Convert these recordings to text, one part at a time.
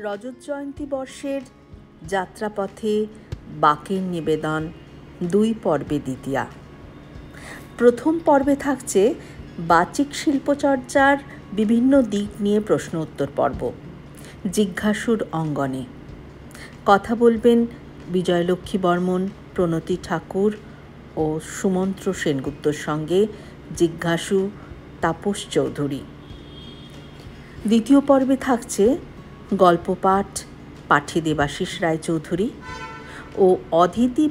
রজত জয়ন্তী বর্ষের যাত্রাপথে বাকের নিবেদন 2 পর্বে দ্বিতীয়া। প্রথম পর্বে থাকছে বাচিক শিল্পচর্চার বিভিন্ন দিক নিয়ে প্রশ্ন উত্তর পর্ব, জিজ্ঞাসুর অঙ্গনে। কথা বলবেন বিজয়লক্ষ্মী বর্মন, প্রণতি ঠাকুর ও সুমন্ত্র সেনগুপ্তর সঙ্গে জিজ্ঞাসু তাপস চৌধুরী। দ্বিতীয় পর্বে থাকছে গল্প পাঠ পাঠে দেবাশিস রায়চৌধুরী ও অদিতি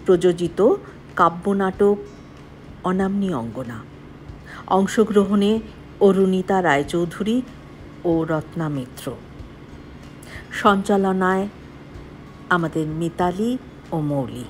প্রযোজিত কাব্যনাটক অনাম্নী অঙ্গনা। অংশগ্রহণে অরুণিতা রায়চৌধুরী ও রত্না মিত্র। সঞ্চালনায় আমাদের মিতালি ও মৌলি।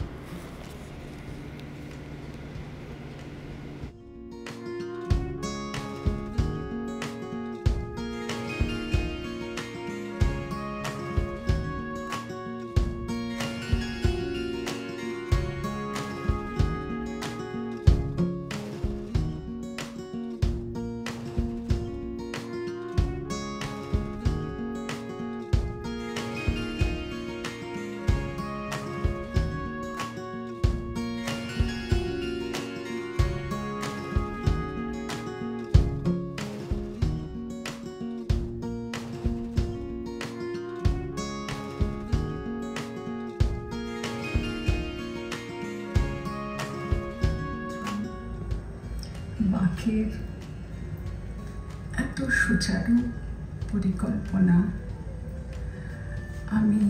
বাকের এত সুচারু পরিকল্পনা আমি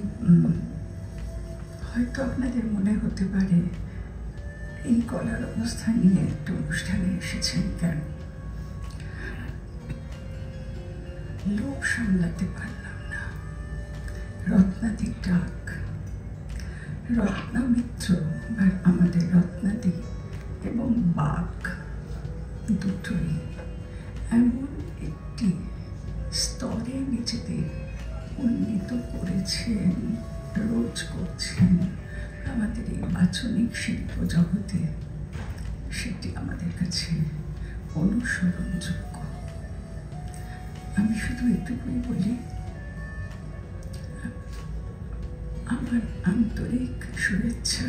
হয়তো আপনাদের মনে হতে পারে এই গলার অবস্থা নিয়ে একটু অনুষ্ঠানে এসেছেন কেন। লোভ সামলাতে পারলাম না। রত্নাদির ডাক, রত্না মিত্র বা আমাদের রত্নাদি এবং বাঘ দুটোই এমন একটি স্তরে নিজেদের উন্নীত করেছেন, রোজ করছেন আমাদের এই বাচনিক শিল্প জগতে, সেটি আমাদের কাছে অনুসরণযোগ্য। আমি শুধু এটুকুই বলি, আমার আন্তরিক শুভেচ্ছা,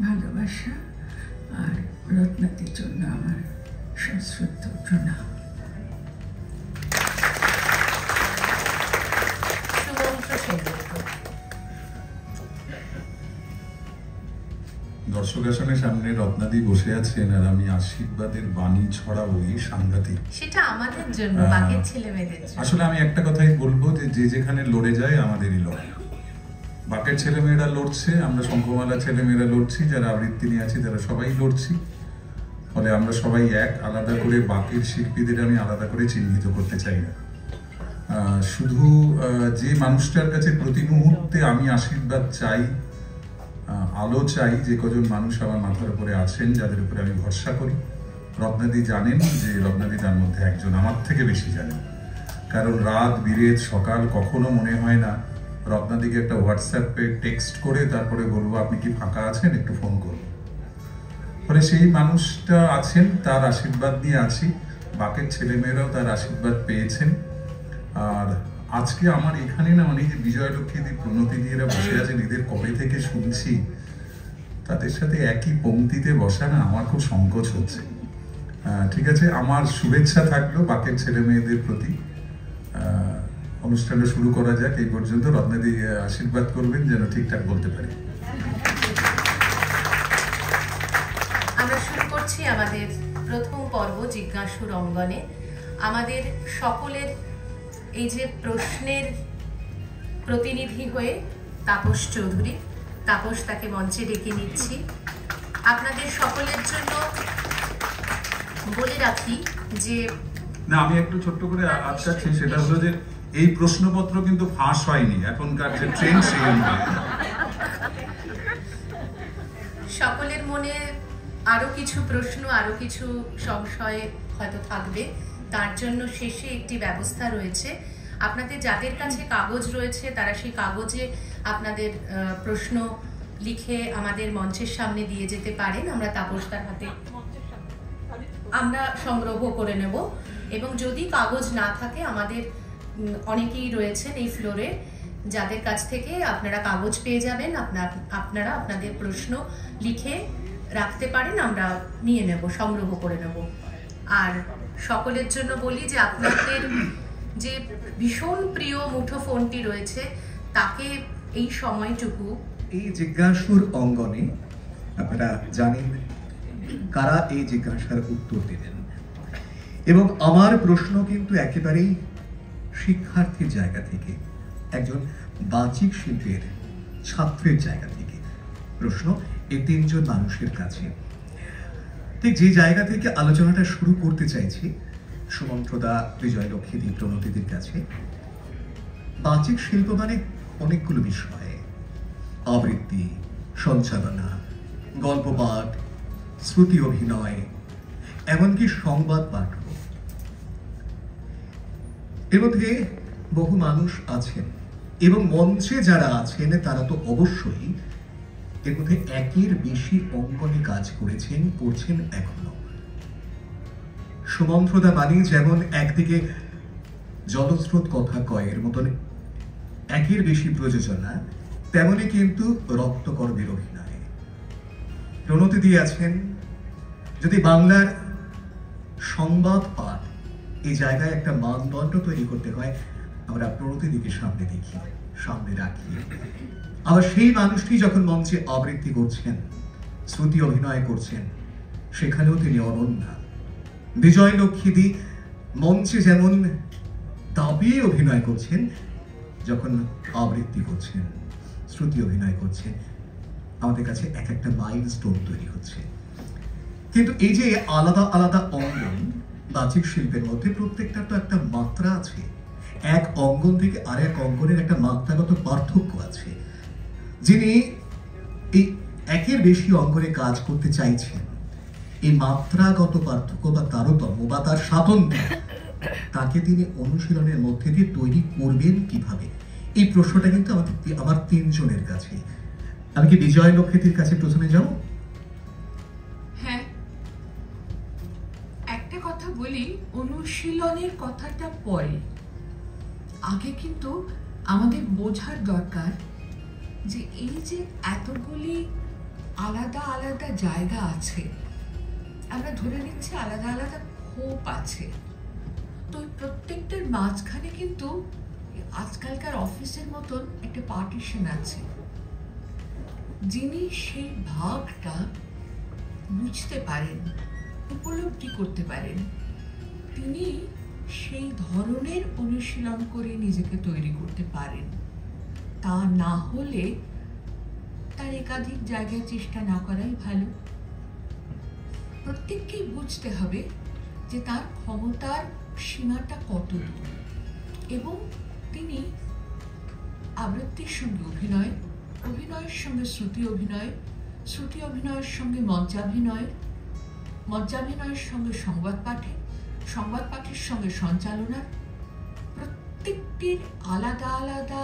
ভালোবাসা আর রত্নাদির জন্য আমার সশ্রদ্ধ প্রণাম। দর্শক আসনের সামনে রত্নাদি বসে আছেন আর আমি আশীর্বাদের বাণী ছড়াবো, এই সাংঘাতিক। সেটা আমাদের জন্য, বাকের ছেলেমেয়েদের জন্য। আসলে আমি একটা কথাই বলবো যে যেখানে লড়ে যায় আমাদেরই লড়াই। বাকের ছেলেমেয়েরা লড়ছে, আমরা শঙ্খমালা ছেলেমেয়েরা লড়ছি, যারা আবৃত্তি নিয়ে আছি তারা সবাই লড়ছি। ফলে আমরা সবাই এক। আলাদা করে বাকের শিল্পীদের আমি আলাদা করে চিহ্নিত করতে চাই না। শুধু যে মানুষটার কাছে প্রতি মুহূর্তে আমি আশীর্বাদ চাই, আলো চাই, যে কজন মানুষ আমার মাথার উপরে আছেন, যাদের উপরে আমি ভরসা করি, রত্নাদি জানেন যে রত্নাদি তার মধ্যে একজন, আমার থেকে বেশি জানেন। কারণ রাত বিরেত সকাল কখনো মনে হয় না রত্নাদিকে একটা হোয়াটসঅ্যাপে টেক্সট করে তারপরে বলবো আপনি কি ফাঁকা আছেন, একটু ফোন করুন। ফলে সেই মানুষটা আছেন, তার আশীর্বাদ নিয়ে আছি। বাকের ছেলেমেয়েরাও তার আশীর্বাদ পেয়েছেন। আর আজকে আমার এখানে না, মানে যে বিজয়লক্ষ্মী প্রণতি দিয়ে বসে আছেন, এদের কবে থেকে শুনছি, তাদের সাথে একই পংক্তিতে বসা না আমার খুব সংকোচ হচ্ছে। ঠিক আছে, আমার শুভেচ্ছা থাকলো বাকের ছেলে মেয়েদের প্রতি। অনুষ্ঠানটা শুরু করা যাক। এই পর্যন্ত রত্নাদি আশীর্বাদ করবেন যেন ঠিকঠাক বলতে পারি। আমরা শুরু করছি আমাদের প্রথম পর্ব জিজ্ঞাসুর অঙ্গনে। আমাদের সকলের এই যে প্রশ্নের প্রতিনিধি হয়ে তাপস চৌধুরী, তাপস তাকে মঞ্চে ডেকে নিচ্ছি। আপনাদের সকলের জন্য বলে রাখি যে না, আমি একটু ছোট্ট করে আটকাচ্ছি, সেটা হলো যে এই প্রশ্নপত্র কিন্তু ফাঁস হয়নি, এখনকার যে ট্রেন্ড সেই অনুযায়ী। সকলের মনে আরো কিছু প্রশ্ন, আরো কিছু সংশয় হয়তো থাকবে, তার জন্য শেষে একটি ব্যবস্থা রয়েছে। আপনাদের যাদের কাছে কাগজ রয়েছে তারা সেই কাগজে আপনাদের প্রশ্ন লিখে আমাদের মঞ্চের সামনে দিয়ে যেতে পারেন। আমরা তাপসদার হাতে আমরা সংগ্রহ করে নেব। এবং যদি কাগজ না থাকে, আমাদের অনেকেই রয়েছেন এই ফ্লোরে যাদের কাছ থেকে আপনারা কাগজ পেয়ে যাবেন, আপনারা আপনাদের প্রশ্ন লিখে রাখতে পারেন, আমরা নিয়ে নেব, সংগ্রহ করে নেব। আর সকলের জন্য বলি যে আপনাদের যে ভীষণ প্রিয় মুঠোফোনটি রয়েছে তাকে এই সময়টুকু, এই জিজ্ঞাসুর অঙ্গনে আপনারা জানেন কারা এই জিজ্ঞাসার উত্তর দেবেন, এবং আমার প্রশ্ন কিন্তু একেবারেই শিক্ষার্থীর জায়গা থেকে, একজন বাচিক শিল্পের ছাত্রের জায়গা থেকে প্রশ্ন এই তিনজন মানুষের কাছে। ঠিক যে জায়গা থেকে আলোচনাটা শুরু করতে চাইছি, সুমন্ত্রদা, বিজয়লক্ষ্মীদি, প্রণতিদির কাছে। বাচিক শিল্প মানে অনেকগুলো বিষয়, আবৃত্তি, সঞ্চালনা, গল্প পাঠ, শ্রুতি অভিনয়, এমনকি সংবাদ পাঠ। এর মধ্যে বহু মানুষ আছেন এবং মঞ্চে যারা আছেন তারা তো অবশ্যই এর মধ্যে একের বেশি অঙ্গনে কাজ করছেন এখনো। সুমন্ত্রদা বাণী যেমন একদিকে জলস্রোত কথা কয়ের মতন একের বেশি প্রযোজনা, তেমনি কিন্তু রক্তকর্মের অভিনয়। প্রণতি দিয়ে আছেন, যদি বাংলার সংবাদ পাঠ এই জায়গায় একটা মানদণ্ড তৈরি করতে হয়, আমরা প্রণতি দিকে সামনে দেখি, সামনে রাখি। আবার সেই মানুষটি যখন মঞ্চে আবৃত্তি করছেন, শ্রুতি অভিনয় করছেন, সেখানেও তিনি অনন্যা। বিজয়লক্ষ্মীদি মঞ্চে যেমন দাবিয়ে অভিনয় করছেন, যখন আবৃত্তি করছেন, শ্রুতি অভিনয় করছেন, আমাদের কাছে এক একটা মাইলস্টোন তৈরি হচ্ছে। কিন্তু এই যে আলাদা আলাদা অঙ্গন বাচিক শিল্পের মধ্যে, প্রত্যেকটার তো একটা মাত্রা আছে। এক অঙ্গন থেকে আরেক অঙ্গনের একটা মাত্রাগত পার্থক্য আছে। যিনি এই একের বেশি অঙ্গনে কাজ করতে চাইছেন, এই মাত্রাগত পার্থক্য বা তারতম্য বা তার স্বাতন্ত্র্য, তাকে তিনি অনুশীলনের মধ্যে দিয়ে তৈরি করবেন কিভাবে? এই প্রশ্নটা কিন্তু আমার তিনজনের কাছে। আমি কি বিজয়লক্ষ্মীর কাছে প্রথমে যাব? হ্যাঁ, একটা কথা বলি, অনুশীলনের কথাটা পরে। আগে কিন্তু আমাদের বোঝার দরকার যে এই যে এতগুলি আলাদা আলাদা জায়গা আছে, আমরা ধরে নিচ্ছি আলাদা আলাদা খোপ আছে, তো প্রত্যেকটার মাঝখানে কিন্তু আজকালকার অফিসের মতন একটা পার্টিশন আছে। যিনি সেই ভাগটা বুঝতে পারেন, উপলব্ধি করতে পারেন, তিনি সেই ধরনের অনুশীলন করে নিজেকে তৈরি করতে পারেন। তা না হলে তার একাধিক জায়গায় চেষ্টা না করাই ভালো। প্রত্যেককেই বুঝতে হবে যে তার ক্ষমতার সীমাটা কত দূর, এবং তিনি আবৃত্তির সঙ্গে অভিনয়, অভিনয়ের সঙ্গে শ্রুতি অভিনয়, শ্রুতি অভিনয়ের সঙ্গে মঞ্চাভিনয়, মঞ্চাভিনয়ের সঙ্গে সংবাদ পাঠে, সংবাদ পাঠের সঙ্গে সঞ্চালনা, প্রত্যেকটির আলাদা আলাদা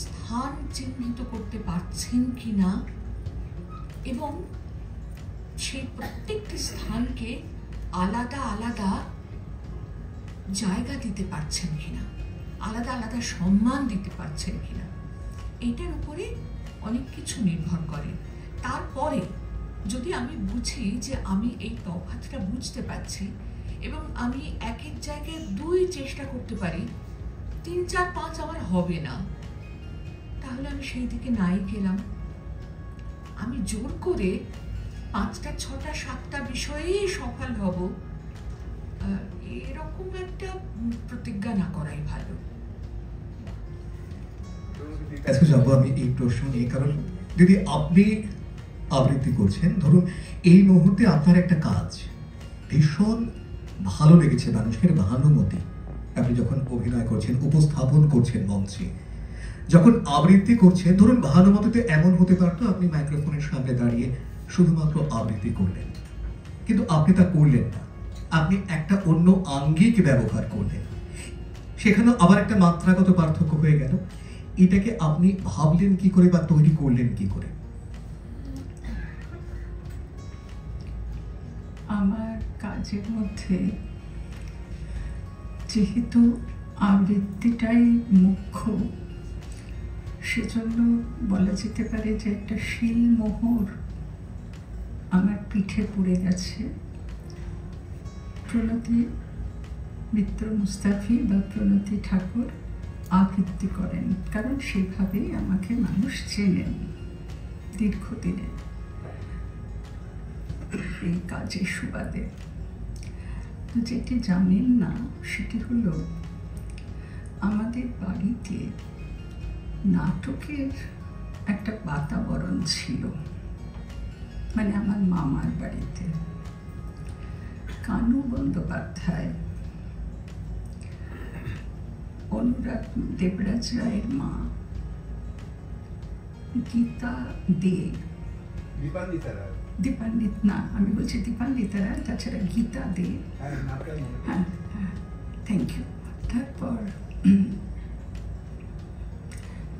স্থান চিহ্নিত করতে পারছেন কিনা, এবং সেই প্রত্যেকটি স্থানকে আলাদা আলাদা জায়গা দিতে পারছেন কিনা, আলাদা আলাদা সম্মান দিতে পারছেন কিনা, এইটার উপরে অনেক কিছু নির্ভর করে। তারপরে যদি আমি বুঝি যে আমি এই তফাৎটা বুঝতে পারছি এবং আমি এক এক জায়গায় 2 চেষ্টা করতে পারি, 3, 4, 5 আমার হবে না, তাহলে আমি সেই দিকে নাই গেলাম। আমি জোর করে 5টা, 6টা, 7টা বিষয়েই সফল হব, এরকম একটা প্রতিজ্ঞা না করাই ভালো। কাছে যাবো আমি এই প্রশ্ন নিয়ে, কারণ যদি আপনি আবৃত্তি করছেন, ধরুন এই মুহূর্তে আপনার একটা কাজ ভীষণ ভালো লেগেছে, মানুষের ভানুমতি, আপনি যখন অভিনয় করছেন, উপস্থাপন করছেন মঞ্চে, যখন আবৃত্তি করছেন, ধরুন ভানুমতিতে এমন হতে পারতো আপনি মাইক্রোফোনের সামনে দাঁড়িয়ে শুধুমাত্র আবৃত্তি করলেন, কিন্তু আপনি তা করলেন না, আপনি একটা অন্য আঙ্গিক ব্যবহার করলেন, সেখানেও আবার একটা মাত্রাগত পার্থক্য হয়ে গেল। এটাকে আপনি ভাবলেন কি করে বা তৈরি করলেন কি করে? আমার কাজের মধ্যে যেহেতু আবৃত্তিটাই মুখ্য, সেজন্য বলা যেতে পারে যে একটা শিলমোহর আমার পিঠে পড়ে গেছে। প্রণতি মিত্র মুস্তাফি বা প্রণতি ঠাকুর আবৃত্তি করেন, কারণ সেভাবেই আমাকে মানুষ চেনেন দীর্ঘদিনে এই কাজের সুবাদে। তো যেটি জানেন না সেটি হলো আমাদের বাড়িতে নাটকের একটা বাতাবরণ ছিল, মানে আমার মামার বাড়িতে। কানু বন্দ্যোপাধ্যায়, অনুরাগ দেবরাজ রায়ের মা, গীতা দে, দীপান্বিত না, আমি বলছি দীপান্বিতা রায়, তাছাড়া গীতা দে, হ্যাঁ হ্যাঁ, থ্যাংক ইউ। তারপর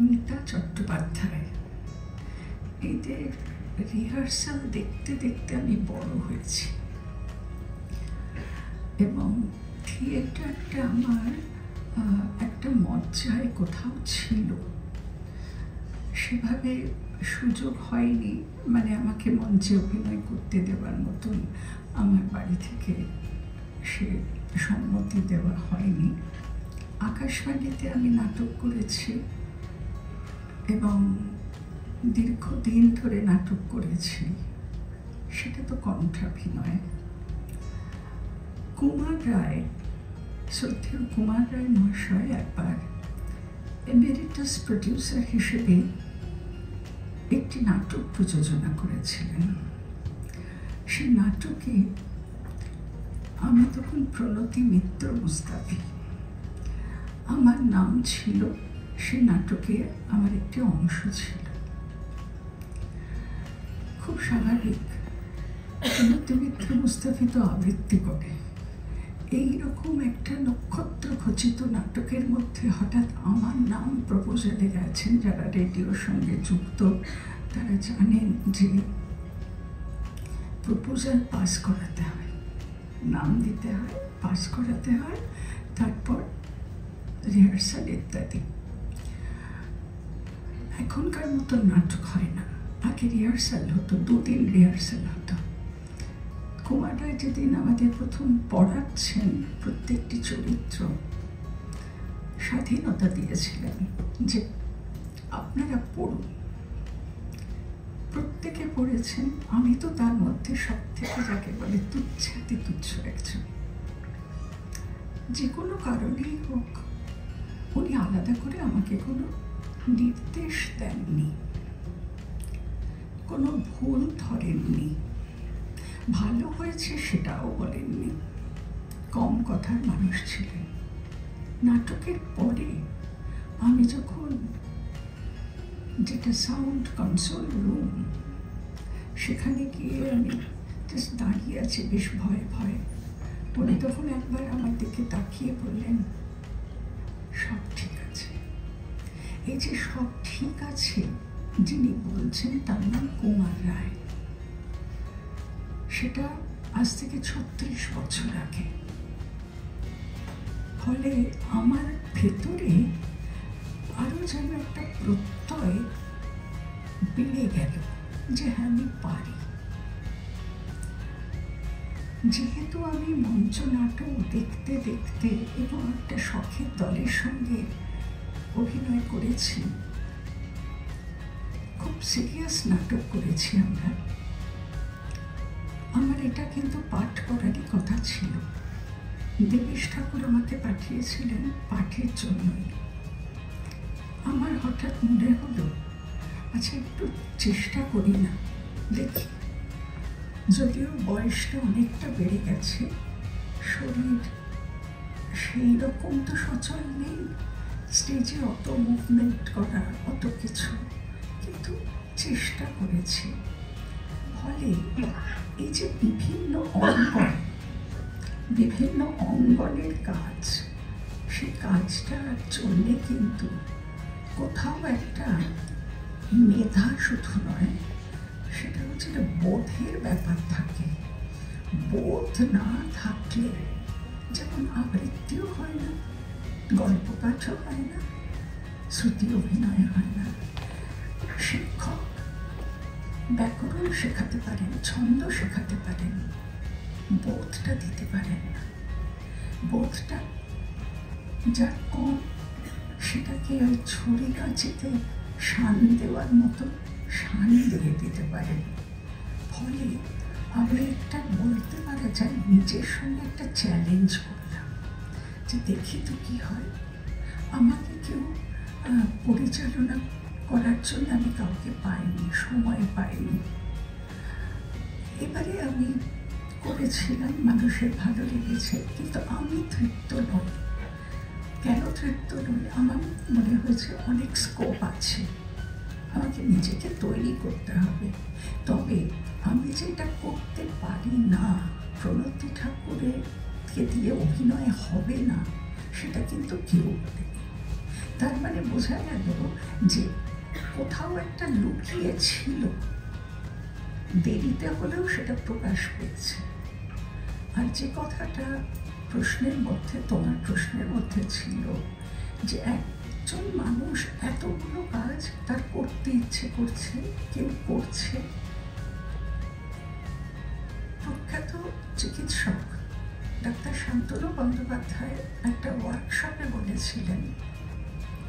মিতা চট্টোপাধ্যায়, এদের রিহার্সাল দেখতে দেখতে আমি বড় হয়েছি এবং থিয়েটারটা আমার একটা মজ্জায় কোথাও ছিল। সেভাবে সুযোগ হয়নি, মানে আমাকে মঞ্চে অভিনয় করতে দেওয়ার মতন আমার বাড়ি থেকে সে সম্মতি দেওয়া হয়নি। আকাশবাণীতে আমি নাটক করেছি এবং দীর্ঘদিন ধরে নাটক করেছি, সেটা তো কণ্ঠাভিনয়। কুমার রায়, শ্রদ্ধেয় কুমার রায় মহাশয় একবার এমেরিটাস প্রডিউসার হিসেবে একটি নাটক প্রযোজনা করেছিলেন। সেই নাটকে আমি তখন প্রণতি মিত্র মুস্তাফি, আমার নাম ছিল, সেই নাটকে আমার একটি অংশ ছিল। খুব স্বাভাবিক, প্রণতি মিত্র মুস্তাফি তো আবৃত্তি করে। এইরকম একটা নক্ষত্র খচিত নাটকের মধ্যে হঠাৎ আমার নাম প্রপোজালে গেছেন। যারা রেডিওর সঙ্গে যুক্ত তারা জানেন যে প্রপোজাল পাস করাতে হয়, নাম দিতে হয়, পাস করাতে হয়, তারপর রিহার্সাল ইত্যাদি। এখনকার মতো নাটক হয় না, আগে রিহার্সাল হতো, 2 দিন রিহার্সাল হতো। কুমার রায় যেদিন আমাদের প্রথম পড়াচ্ছেন প্রত্যেকটি চরিত্র, স্বাধীনতা দিয়েছিলেন যে আপনারা পড়ুন। প্রত্যেকে পড়েছেন, আমি তো তার মধ্যে সব থেকে যাকে বলে তুচ্ছাতি তুচ্ছ একজন। যে কোনো কারণেই হোক উনি আলাদা করে আমাকে কোনো নির্দেশ দেননি, কোনো ভুল ধরেননি, ভালো হয়েছে সেটাও বলেননি। কম কথার মানুষ ছিলেন। নাটকের পরে আমি যখন, যেটা সাউন্ড কনসোল রুম, সেখানে গিয়ে আমি জাস্ট দাঁড়িয়ে আছি বেশ ভয়ে ভয়ে, উনি তখন একবার আমার দিকে তাকিয়ে বললেন, সব ঠিক আছে। এই যে সব ঠিক আছে যিনি বলছেন তার নাম কুমার রায়। সেটা আজ থেকে 36 বছর আগে। ফলে আমার ভেতরে আরো যেন একটা প্রত্যয় বেড়ে গেল যে হ্যাঁ আমি পারি। যেহেতু আমি মঞ্চ নাটক দেখতে দেখতে এবং একটা শখের দলের সঙ্গে অভিনয় করেছি, খুব সিরিয়াস নাটক করেছি আমরা। আমার এটা কিন্তু পাঠ করারই কথা ছিল। দেবেশ ঠাকুর আমাকে পাঠিয়েছিলেন পাঠের জন্যই। আমার হঠাৎ মনে হলো, আচ্ছা একটু চেষ্টা করি না, দেখি। যদিও বয়সটা অনেকটা বেড়ে গেছে, শরীর সেই রকম তো সচল নেই, স্টেজে অত মুভমেন্ট করা, অত কিছু, কিন্তু চেষ্টা করেছি। ফলে এই যে বিভিন্ন অঙ্গনের কাজ, সেই কাজটা চললে কিন্তু কোথাও একটা মেধা শুধু নয়, সেটা হচ্ছে বোধের ব্যাপার থাকে। বোধ না থাকলে যেমন আবৃত্তিও হয় না, গল্প পাঠও হয় না, শ্রুতি অভিনয় হয় না। শিক্ষক ব্যাকরণ শেখাতে পারেন, ছন্দ শেখাতে পারেন, বোধটা দিতে পারেন না। বোধটা যার কম সেটাকে ওই ছুরি কাঁচিতে শান দেওয়ার মতো শান দিয়ে দিতে পারেন। ফলে আমি একটা বলতে পারা যায় নিজের সঙ্গে একটা চ্যালেঞ্জ করলাম যে দেখি তো কি হয়। আমাকে কেউ পরিচালনা করার জন্য আমি কাউকে পাইনি, সময় পাইনি। এবারে আমি করেছিলাম, মানুষের ভালো লেগেছে, কিন্তু আমি তৃপ্ত নই। কেন তৃপ্ত নই? আমার মনে হয়েছে অনেক স্কোপ আছে, আমাকে নিজেকে তৈরি করতে হবে। তবে আমি যেটা করতে পারি না, প্রণতি ঠাকুরকে দিয়ে অভিনয় হবে না, সেটা কিন্তু কেউ বলেনি। তার মানে বোঝা গেল যে কোথাও একটা লুকিয়ে ছিল, দেরিতে হলেও সেটা প্রকাশ পেয়েছে। আর যে কথাটা প্রশ্নের মধ্যে, তোমার প্রশ্নের মধ্যে ছিল যে একজন মানুষ এতগুলো কাজ তার করতে ইচ্ছে করছে, কেউ করছে। প্রখ্যাত চিকিৎসক ডাক্তার শান্তনু বন্দ্যোপাধ্যায় একটা ওয়ার্কশপে বলেছিলেন,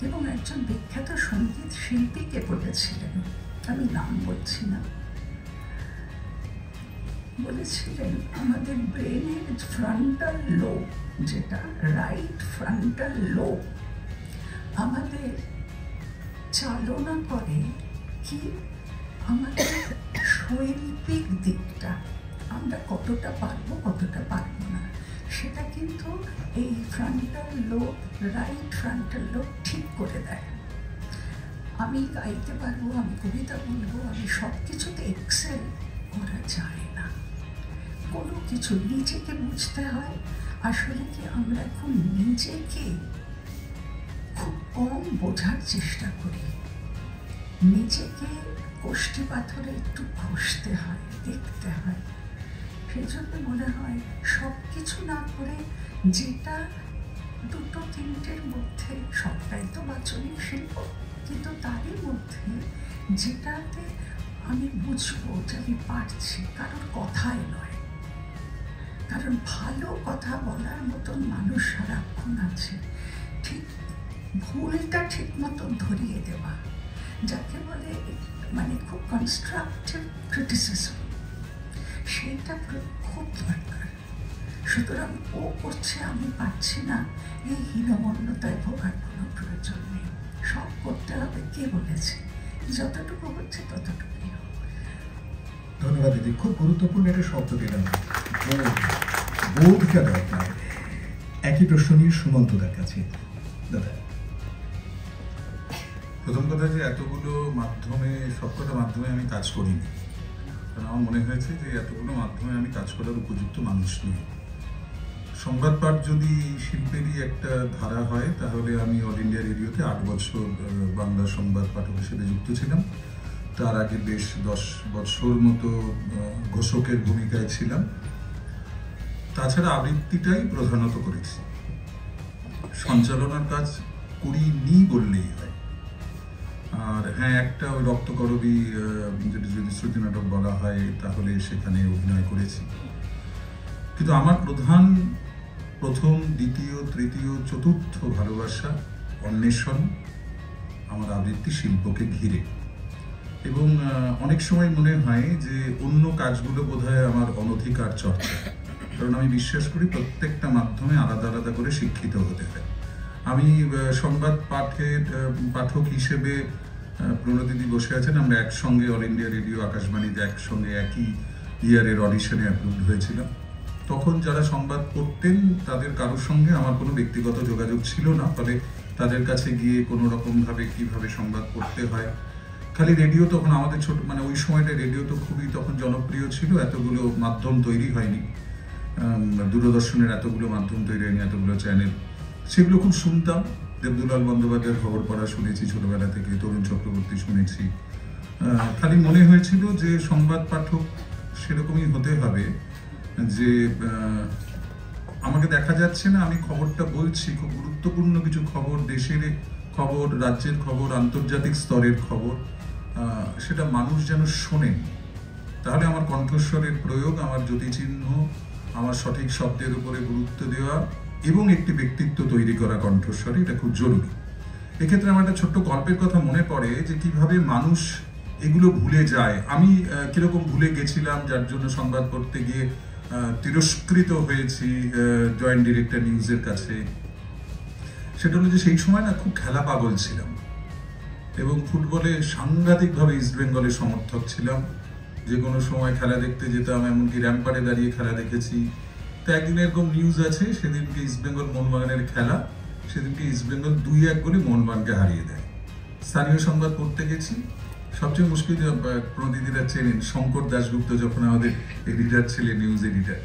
এবং একজন বিখ্যাত সঙ্গীত শিল্পীকে বলেছিলেন, আমি নাম বলছি না, বলেছিলেন আমাদের ব্রেনের ফ্রন্টাল লোব, যেটা রাইট ফ্রন্টাল লোব, আমাদের চালনা করে কি আমাদের শৈল্পিক দিকটা, আমরা কতটা পারবো কতটা পারবো না, সেটা কিন্তু এই frontal lobe, right frontal lobe ঠিক করে দেয়। আমি গাইতে পারবো, আমি কবিতা বলবো, আমি সব কিছুতে এক্সেল করা যায় না। কোনো কিছু নিজেকে বুঝতে হয়। আসলে কি আমরা এখন নিজেকে খুব কম বোঝার চেষ্টা করি, নিজেকে কোষ্ঠী পাথরে একটু ঘষতে হয়, দেখতে হয়। সেই জন্য মনে হয় সব কিছু না করে যেটা দুটো তিনটের মধ্যে, সবটাই তো বাচনিক শিল্প, কিন্তু তারই মধ্যে যেটাতে আমি বুঝবো যে আমি পারছি, কারোর কথাই নয়, কারণ ভালো কথা বলার মতন মানুষ সারাক্ষণ আছে, ঠিক ভুলটা ঠিক মতন ধরিয়ে দেওয়া, যাকে বলে মানে খুব কনস্ট্রাকটিভ ক্রিটিসিজম, সেইটা খুব দরকার। সুতরাং ও করছে, আমি পারছি না, এই হীনমন্যতায় ভোগার কোনো প্রয়োজন নেই। সব করতে হবে, কে বলেছে? যতটুকু হচ্ছে ততটুকুই হোক। ধন্যবাদ দিদি, খুব গুরুত্বপূর্ণ একটা শব্দ দিলাম, বোধটা দরকার। একই প্রশ্ন নিয়ে সুমন্তদার কাছে। দাদা, প্রথম কথা যে এতগুলো মাধ্যমে, সবকটা মাধ্যমে আমি কাজ করিনি, কারণ আমার মনে হয়েছে যে এতগুলো মাধ্যমে আমি কাজ করার উপযুক্ত মানুষ নই। সংবাদ পাঠ যদি শিল্পেরই একটা ধারা হয়, তাহলে আমি অল ইন্ডিয়া রেডিওতে 8 বছর বাংলা সংবাদ পাঠক হিসেবে যুক্ত ছিলাম। তার আগে বেশ 10 বছর মতো ঘোষকের ভূমিকায় ছিলাম। তাছাড়া আবৃত্তিটাই প্রধানত করেছি, সঞ্চালনার কাজ করিনি বললেই হয়। আর হ্যাঁ, একটা ওই রক্তকরবী, যেটা যদি শ্রুতি নাটক বলা হয়, তাহলে সেখানে অভিনয় করেছি। কিন্তু আমার প্রথম, দ্বিতীয়, তৃতীয়, চতুর্থ ভালোবাসা, অন্বেষণ আমার আবৃত্তি শিল্পকে ঘিরে। এবং অনেক সময় মনে হয় যে অন্য কাজগুলো বোধহয় আমার অনধিকার চর্চা, কারণ আমি বিশ্বাস করি প্রত্যেকটা মাধ্যমে আলাদা আলাদা করে শিক্ষিত হতে হয়। আমি সংবাদ পাঠক হিসেবে, প্রণতিদি বসে আছেন, আমরা একসঙ্গে অল ইন্ডিয়া রেডিও আকাশবাণীতে একসঙ্গে একই ইয়ারের অডিশনে অ্যাপ্রুভড হয়েছিলাম। তখন যারা সংবাদ পড়তেন তাদের কারোর সঙ্গে আমার কোনো ব্যক্তিগত যোগাযোগ ছিল না, ফলে তাদের কাছে গিয়ে কোনো রকমভাবে কীভাবে সংবাদ পড়তে হয়, খালি রেডিও, তখন আমাদের ছোট, মানে ওই সময়টা রেডিও তো খুবই তখন জনপ্রিয় ছিল, এতগুলো মাধ্যম তৈরি হয়নি, দূরদর্শনের এতগুলো মাধ্যম তৈরি হয়নি, এতগুলো চ্যানেল, সেগুলো খুব শুনতাম। দেবদুলাল বন্দ্যোপাধ্যায়ের খবর পড়া শুনেছি ছোটবেলা থেকে, তরুণ চক্রবর্তী শুনেছি। খালি মনে হয়েছিল যে সংবাদ পাঠক সেরকমই হতে হবে, যে আমাকে দেখা যাচ্ছে না, আমি খবরটা বলছি, খুব গুরুত্বপূর্ণ কিছু খবর দেশের খবর, রাজ্যের খবর, আন্তর্জাতিক স্তরের খবর, সেটা মানুষ যেন শোনেন। তাহলে আমার কণ্ঠস্বরের প্রয়োগ, আমার জ্যোতিচিহ্ন, আমার সঠিক শব্দের উপরে গুরুত্ব দেওয়া এবং একটি ব্যক্তিত্ব তৈরি করা কণ্ঠস্বরে, এটা খুব জরুরি। এক্ষেত্রে আমার একটা ছোট্ট গল্পের কথা মনে পড়ে যে কিভাবে মানুষ এগুলো ভুলে যায়। আমি কিরকম ভুলে গেছিলাম, যার জন্য সংবাদ পড়তে গিয়ে তিরস্কৃত হয়েছি জয়েন্ট ডিরেক্টর নিউজের কাছে। সেটা হলো যে সেই সময় না খুব খেলা পাগল ছিলাম এবং ফুটবলে সাংঘাতিকভাবে ইস্ট বেঙ্গলের সমর্থক ছিলাম। যে কোনো সময় খেলা দেখতে যেতাম, এমনকি র্যাম্পারে দাঁড়িয়ে খেলা দেখেছি। তো একদিন এরকম নিউজ আছে, সেদিনকে ইস্ট বেঙ্গল মোহনবাগানের খেলা, সেদিনকে ইস্ট বেঙ্গল 2-1 গোলে মোহনবাগানকে হারিয়ে দেয়। স্থানীয় সংবাদ পড়তে গেছি। সবচেয়ে মুশকিল, প্রতিদিরা চেনেন শঙ্কর দাশগুপ্ত, যখন আমাদের এডিটার ছিলেন, নিউজ এডিটার,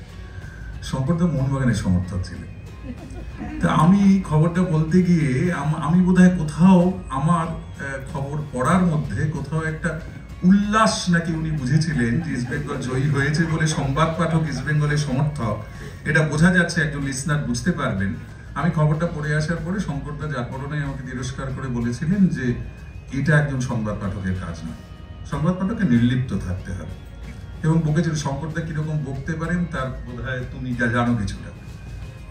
শঙ্কর দা মোহনবাগানের সমর্থক ছিলেন। তা আমি খবরটা বলতে গিয়ে আমি বোধহয় কোথাও আমার খবর পড়ার মধ্যে কোথাও একটা উল্লাস নাকি উনি বুঝেছিলেন যে ইস্ট বেঙ্গল জয়ী হয়েছে বলে সংবাদ পাঠক ইস্ট বেঙ্গলের সমর্থক, এটা বোঝা যাচ্ছে, একজন লিসনার বুঝতে পারবেন। আমি খবরটা পড়ে আসার পরে শঙ্করদা যার পরনে আমাকে তিরস্কার করে বলেছিলেন যে এটা একজন সংবাদ পাঠকের কাজ নয়, সংবাদ পাঠককে নির্লিপ্ত থাকতে হবে। এবং বকেছিল, শঙ্করদা কিরকম বকতে পারেন তার বোধহয় তুমি জানো কিছুটা।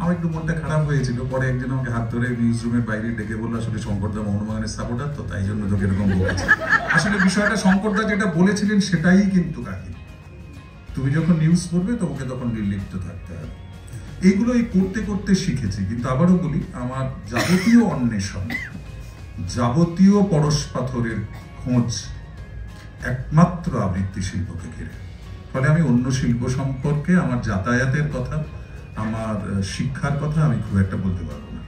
আমার একটু মনটা খারাপ হয়েছিল। পরে একজন আমাকে হাত ধরে নিউজ রুমের বাইরে ডেকে বললো, আসলে শঙ্করদা মোহনবাগানের সাপোর্টার, তো তাই জন্য তোকে এরকম বলেছে। আসলে বিষয়টা শঙ্করদা যেটা বলেছিলেন সেটাই কিন্তু কাহিনী। তুমি যখন নিউজ পড়বে তোমাকে তখন নির্লিপ্ত থাকতে হবে। এইগুলোই করতে করতে শিখেছি। কিন্তু আবারও বলি, আমার যাবতীয় অন্বেষণ, যাবতীয় পরশ পাথরের খোঁজ একমাত্র আবৃত্তি শিল্পকে ঘিরে। ফলে আমি অন্য শিল্প সম্পর্কে আমার যাতায়াতের কথা, আমার শিক্ষার কথা আমি খুব একটা বলতে পারবো না।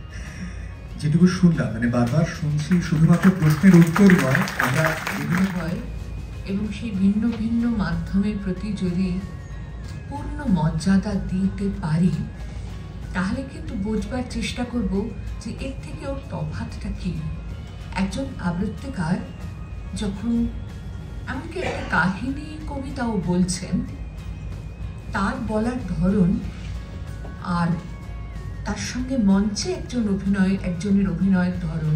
যেটুকু শুনলাম, মানে বারবার শুনছি, শুধুমাত্র প্রশ্নের উত্তর নয়, আমরা বিভিন্ন হয় এবং সেই ভিন্ন ভিন্ন মাধ্যমের প্রতি যদি পূর্ণ মর্যাদা দিতে পারি, তাহলে কিন্তু বোঝবার চেষ্টা করব যে এর থেকে ওর তফাৎটা কি। একজন আবৃত্তিকার যখন এমনকি একটা কাহিনী কবিতাও বলছেন, তার বলার ধরন আর তার সঙ্গে মঞ্চে একজনের অভিনয়ের ধরন,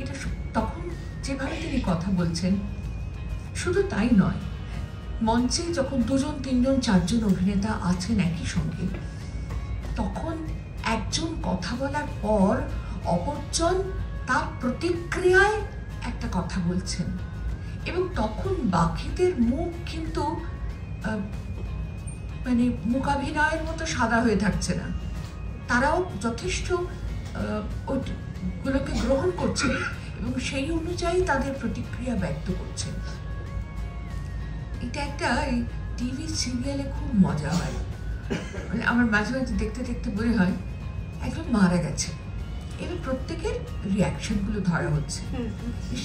এটা তখন যেভাবে তিনি কথা বলছেন, শুধু তাই নয়, মঞ্চে যখন 2জন 3জন 4জন অভিনেতা আছেন একই সঙ্গে, তখন একজন কথা বলার পর অপরজন তার প্রতিক্রিয়ায় একটা কথা বলছেন এবং তখন বাকিদের মুখ কিন্তু মানে মূকাভিনয়ের মতো সাদা হয়ে থাকছে না, তারাও যথেষ্ট ওগুলোকে গ্রহণ করছেন এবং সেই অনুযায়ী তাদের প্রতিক্রিয়া ব্যক্ত করছেন। এটা একটা টিভি সিরিয়ালে খুব মজা হয়। মানে আমার মাঝে মাঝে দেখতে দেখতে মনে হয় একজন মারা গেছে, এবার প্রত্যেকের রিয়াকশনগুলো ধরা হচ্ছে।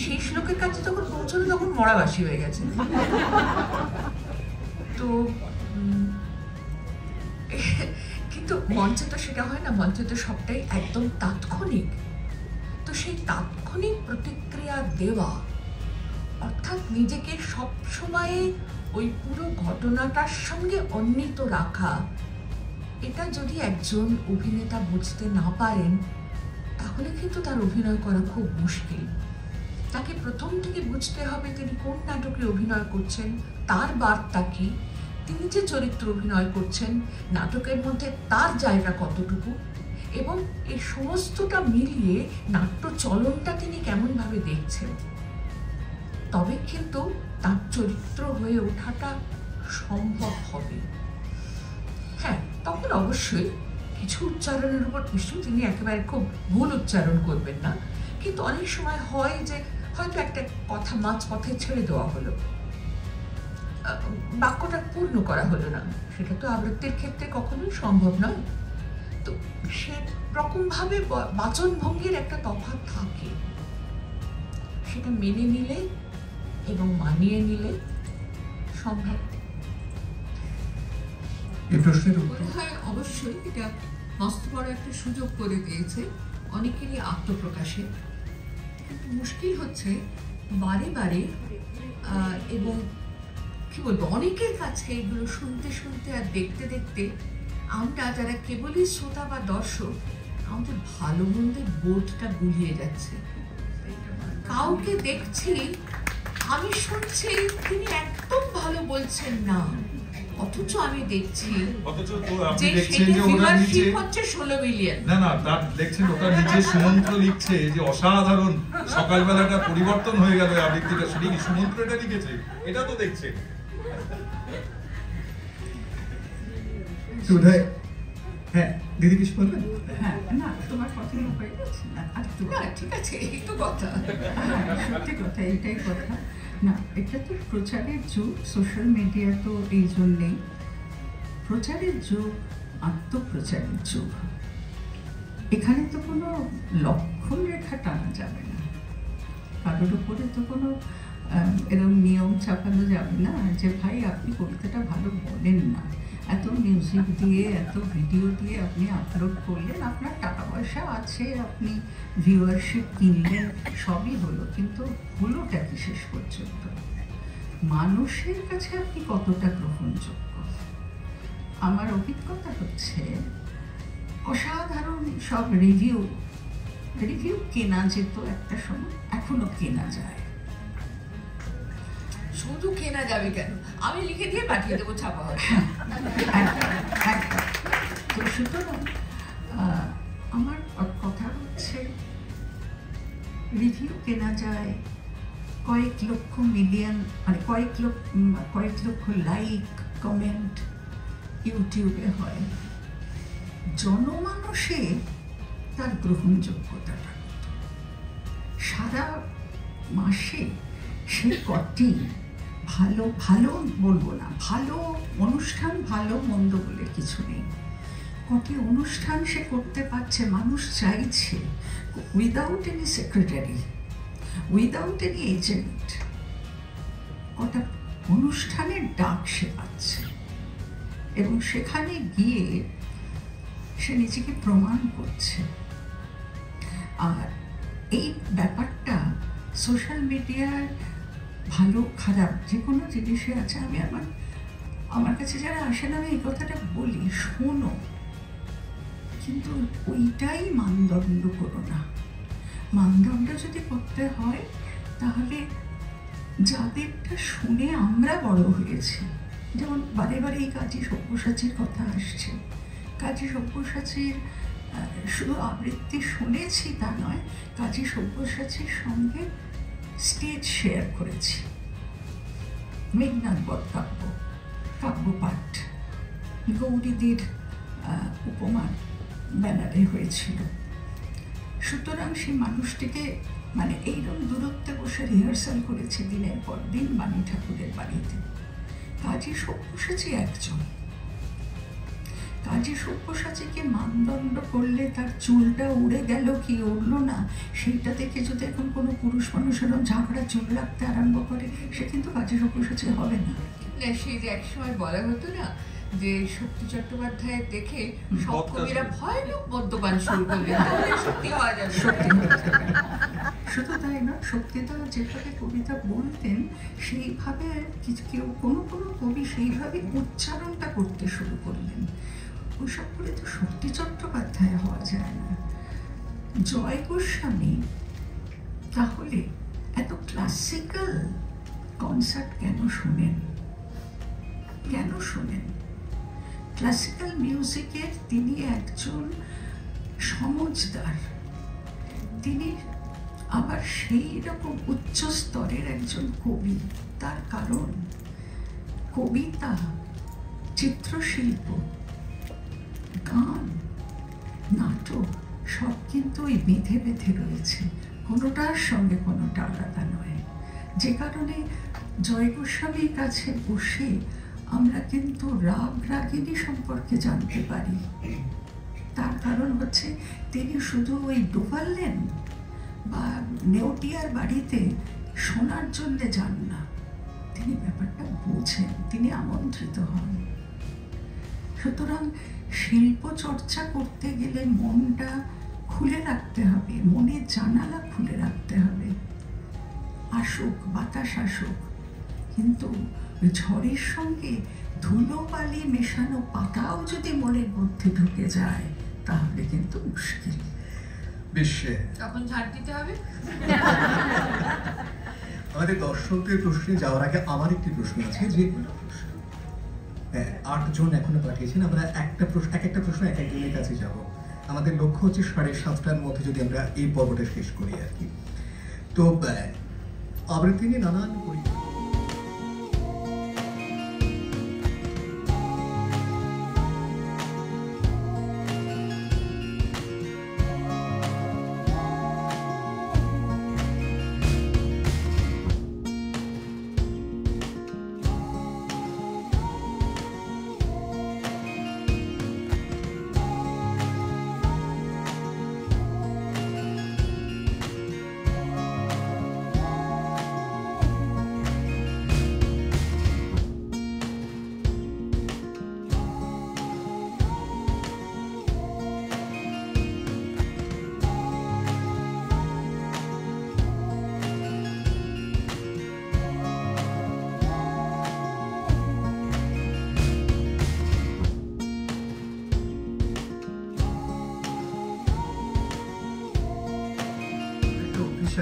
শেষ লোকের কাছে যখন পৌঁছলো তখন মরাবাসী হয়ে গেছে। তো কিন্তু মঞ্চে তো সেটা হয় না, মঞ্চে তো সবটাই একদম তাৎক্ষণিক। তো সেই তাৎক্ষণিক প্রতিক্রিয়া দেওয়া, অর্থাৎ নিজেকে সব সময়ে ওই পুরো ঘটনাটার সঙ্গে অন্বিত রাখা, এটা যদি একজন অভিনেতা বুঝতে না পারেন, তাহলে কিন্তু তার অভিনয় করা খুব মুশকিল। তাকে প্রথম থেকে বুঝতে হবে তিনি কোন নাটকে অভিনয় করছেন, তার বার্তা কি, তিনি যে চরিত্র অভিনয় করছেন নাটকের মধ্যে তার জায়গা কতটুকু, এবং এই সমস্তটা মিলিয়ে নাট্য চলনটা তিনি কেমনভাবে দেখছেন। তবে কিন্তু তার চরিত্র হয়ে ওঠাটা সম্ভব হবে। হ্যাঁ, তখন অবশ্যই কিছু উচ্চারণের উপর নিশ্চয়ই তিনি একেবারে খুব ভুল উচ্চারণ করবেন না, কিন্তু অনেক সময় হয় যে হয়তো একটা কথা মাঝপথে ছেড়ে দেওয়া হলো, বাক্যটা পূর্ণ করা হলো না, সেটা তো আবৃত্তির ক্ষেত্রে কখনোই সম্ভব নয়। তো সেরকমভাবে বাচনভঙ্গির একটা তফাৎ থাকে, সেটা মেনে নিলে এবং মানিয়ে নিলে সম্ভব। এই প্রশ্নের উত্তর হয় অবশ্যই এটা মস্ত বড় একটা সুযোগ করে দিয়েছে অনেকেরই আত্মপ্রকাশে, কিন্তু মুশকিল হচ্ছে বারে বারে এবং কি বলবো, অনেকের কাছে এগুলো শুনতে শুনতে আর দেখতে দেখতে আমরা যারা কেবলই শ্রোতা বা দর্শক, আমাদের ভালো মন্দের বোধটা গুলিয়ে যাচ্ছে। কাউকে দেখছি, আমি শুনছি তিনি একদম ভালো বলছেন না, অথচ আমি দেখছি যে সেটা ভিউয়ারশিপ হচ্ছে 16 মিলিয়ন। না না, তার দেখছেন ওটার নিচে সুমন্ত্র লিখছে যে অসাধারণ, সকালবেলাটা পরিবর্তন হয়ে গেল আবৃত্তিটা, শুনি কি সুমন্ত্র এটা লিখেছে, এটা তো দেখছে। সুধায়, হ্যাঁ দিদি কিছু বলবেন? হ্যাঁ, না তোমার কথা হয়ে গেছে না, আর তো না ঠিক আছে, এই তো কথা। সত্যি কথা, এটাই কথা। না, এটা তো প্রচারের যুগ, সোশ্যাল মিডিয়া তো এই জন্যেই প্রচারের যুগ, আত্মপ্রচারের যুগ। এখানে তো কোনো লক্ষণ রেখা টানা যাবে না, কারোর উপরে তো কোনো এরকম নিয়ম চাপানো যাবে না যে ভাই আপনি কবিতাটা ভালো বলেন না, এত মিউজিক দিয়ে এত ভিডিও দিয়ে আপনি আপলোড করলেন, আপনার টাকা পয়সা আছে, আপনি ভিউয়ারশিপ কিনলেন, সবই হলো, কিন্তু হলোটা কি শেষ পর্যন্ত? মানুষের কাছে আপনি কতটা গ্রহণযোগ্য? আমার অভিজ্ঞতা হচ্ছে অসাধারণ সব রিভিউ কেনা যেত একটা সময়, এখনো কেনা যায়। শুধু কেনা যাবে কেন, আমি লিখে দিয়ে পাঠিয়ে দেবো, ছাপা হবে। তো সুতরাং আমার কথা হচ্ছে রিভিউ কেনা যায়, কয়েক লক্ষ মিলিয়ন, মানে কয়েক লক্ষ লাইক কমেন্ট ইউটিউবে হয়, জনমানসে তার গ্রহণযোগ্যতাটা সারা মাসে সে কটি ভালো বলবো না, ভালো অনুষ্ঠান, ভালো মন্দ বলে কিছু নেই, কটি অনুষ্ঠান সে করতে পারছে, মানুষ চাইছে, without any secretary, without any agent, কটা অনুষ্ঠানের ডাক সে পাচ্ছে, এবং সেখানে গিয়ে সে নিজেকে প্রমাণ করছে। আর এই ব্যাপারটা সোশ্যাল মিডিয়ার ভালো খারাপ যে কোনো জিনিসে আছে। আমি আমার কাছে যারা আসেন আমি এই কথাটা বলি, শোনো, কিন্তু ওইটাই মানদণ্ড করো না। মানদণ্ড যদি করতে হয় তাহলে যাদেরটা শুনে আমরা বড় হয়েছি, যেমন বারে বারে এই কাজী সব্যসাচীর কথা আসছে, কাজী সব্যসাচীর শুধু আবৃত্তি শুনেছি তা নয়, কাজী সব্যসাচীর সঙ্গে স্টেজ শেয়ার করেছি, মেঘনাদ বধ কাব্যপাঠ গৌরীদির উপমার ব্যানারে হয়েছিল। সুতরাং সেই মানুষটিকে মানে এইরকম দূরত্বে বসে রিহার্সাল করেছে দিনের পর দিন বাণী ঠাকুরের বাড়িতে। কাজী সব্যসাচী একজন, কাজী সব্যসাচীকে মানদণ্ড করলে তার চুলটা উড়ে গেল কি উড়লো না সেইটা দেখে যদি এখন কোনো পুরুষ মানুষেরও ঝাঁকড়া চুল রাখতে আরম্ভ করে, সে কিন্তু কাজী সব্যসাচী হবে না। সেই যে একসময় বলা হতো না যে শক্তি চট্টোপাধ্যায় দেখে সব কবিরা ভয়ানক মদ্যপান শুরু করলে, সত্যি হওয়া যাবে। শুধু তাই না, সত্যিটা যেভাবে কবিতা বলতেন সেইভাবে কোনো কবি সেইভাবে উচ্চারণটা করতে শুরু করলেন। ওইসব করে তো শক্তি চট্টোপাধ্যায় হওয়া যায় না। জয় গোস্বামী তাহলে এত ক্লাসিক্যাল কনসার্ট কেন শোনেন? ক্লাসিক্যাল মিউজিকের তিনি একজন সমজদার, তিনি আবার সেই রকম উচ্চ স্তরের একজন কবি। তার কারণ কবিতা, চিত্রশিল্প, গান, নাটক সব কিন্তু ওই বেঁধে বেঁধে রয়েছে, কোনোটার সঙ্গে কোনোটা আলাদা নয়। যে কারণে জয় গোস্বামীর কাছে বসে আমরা কিন্তু রাগিনী সম্পর্কে জানতে পারি। তার কারণ হচ্ছে তিনি শুধু ওই ডুভারলেন বা নেওটিয়ার বাড়িতে শোনার জন্য যান না, তিনি ব্যাপারটা বোঝেন, তিনি আমন্ত্রিত হন। সুতরাং শিল্প চর্চা করতে গেলে মনটা খুলে রাখতে হবে, মনের জানালা খুলে রাখতে হবে। আসুক বাতাস আসুক, কিন্তু ঝড়ের সঙ্গে ধুলো বালি মেশানো পাতাও যদি মনের মধ্যে ঢুকে যায় তাহলে কিন্তু মুশকিল। বিশ্বে তখন ঝাড় দিতে হবে। আমাদের দর্শকদের প্রশ্নে যাওয়ার আগে আমার একটি প্রশ্ন আছে, যে 8 জন এখনো পাঠিয়েছেন, আমরা একটা প্রশ্ন এক একটা প্রশ্ন এক একজনের কাছে যাব। আমাদের লক্ষ্য হচ্ছে 7:30টার মধ্যে যদি আমরা এই পর্বটা শেষ করি আর কি। তো আবৃত্তি নিয়ে নানান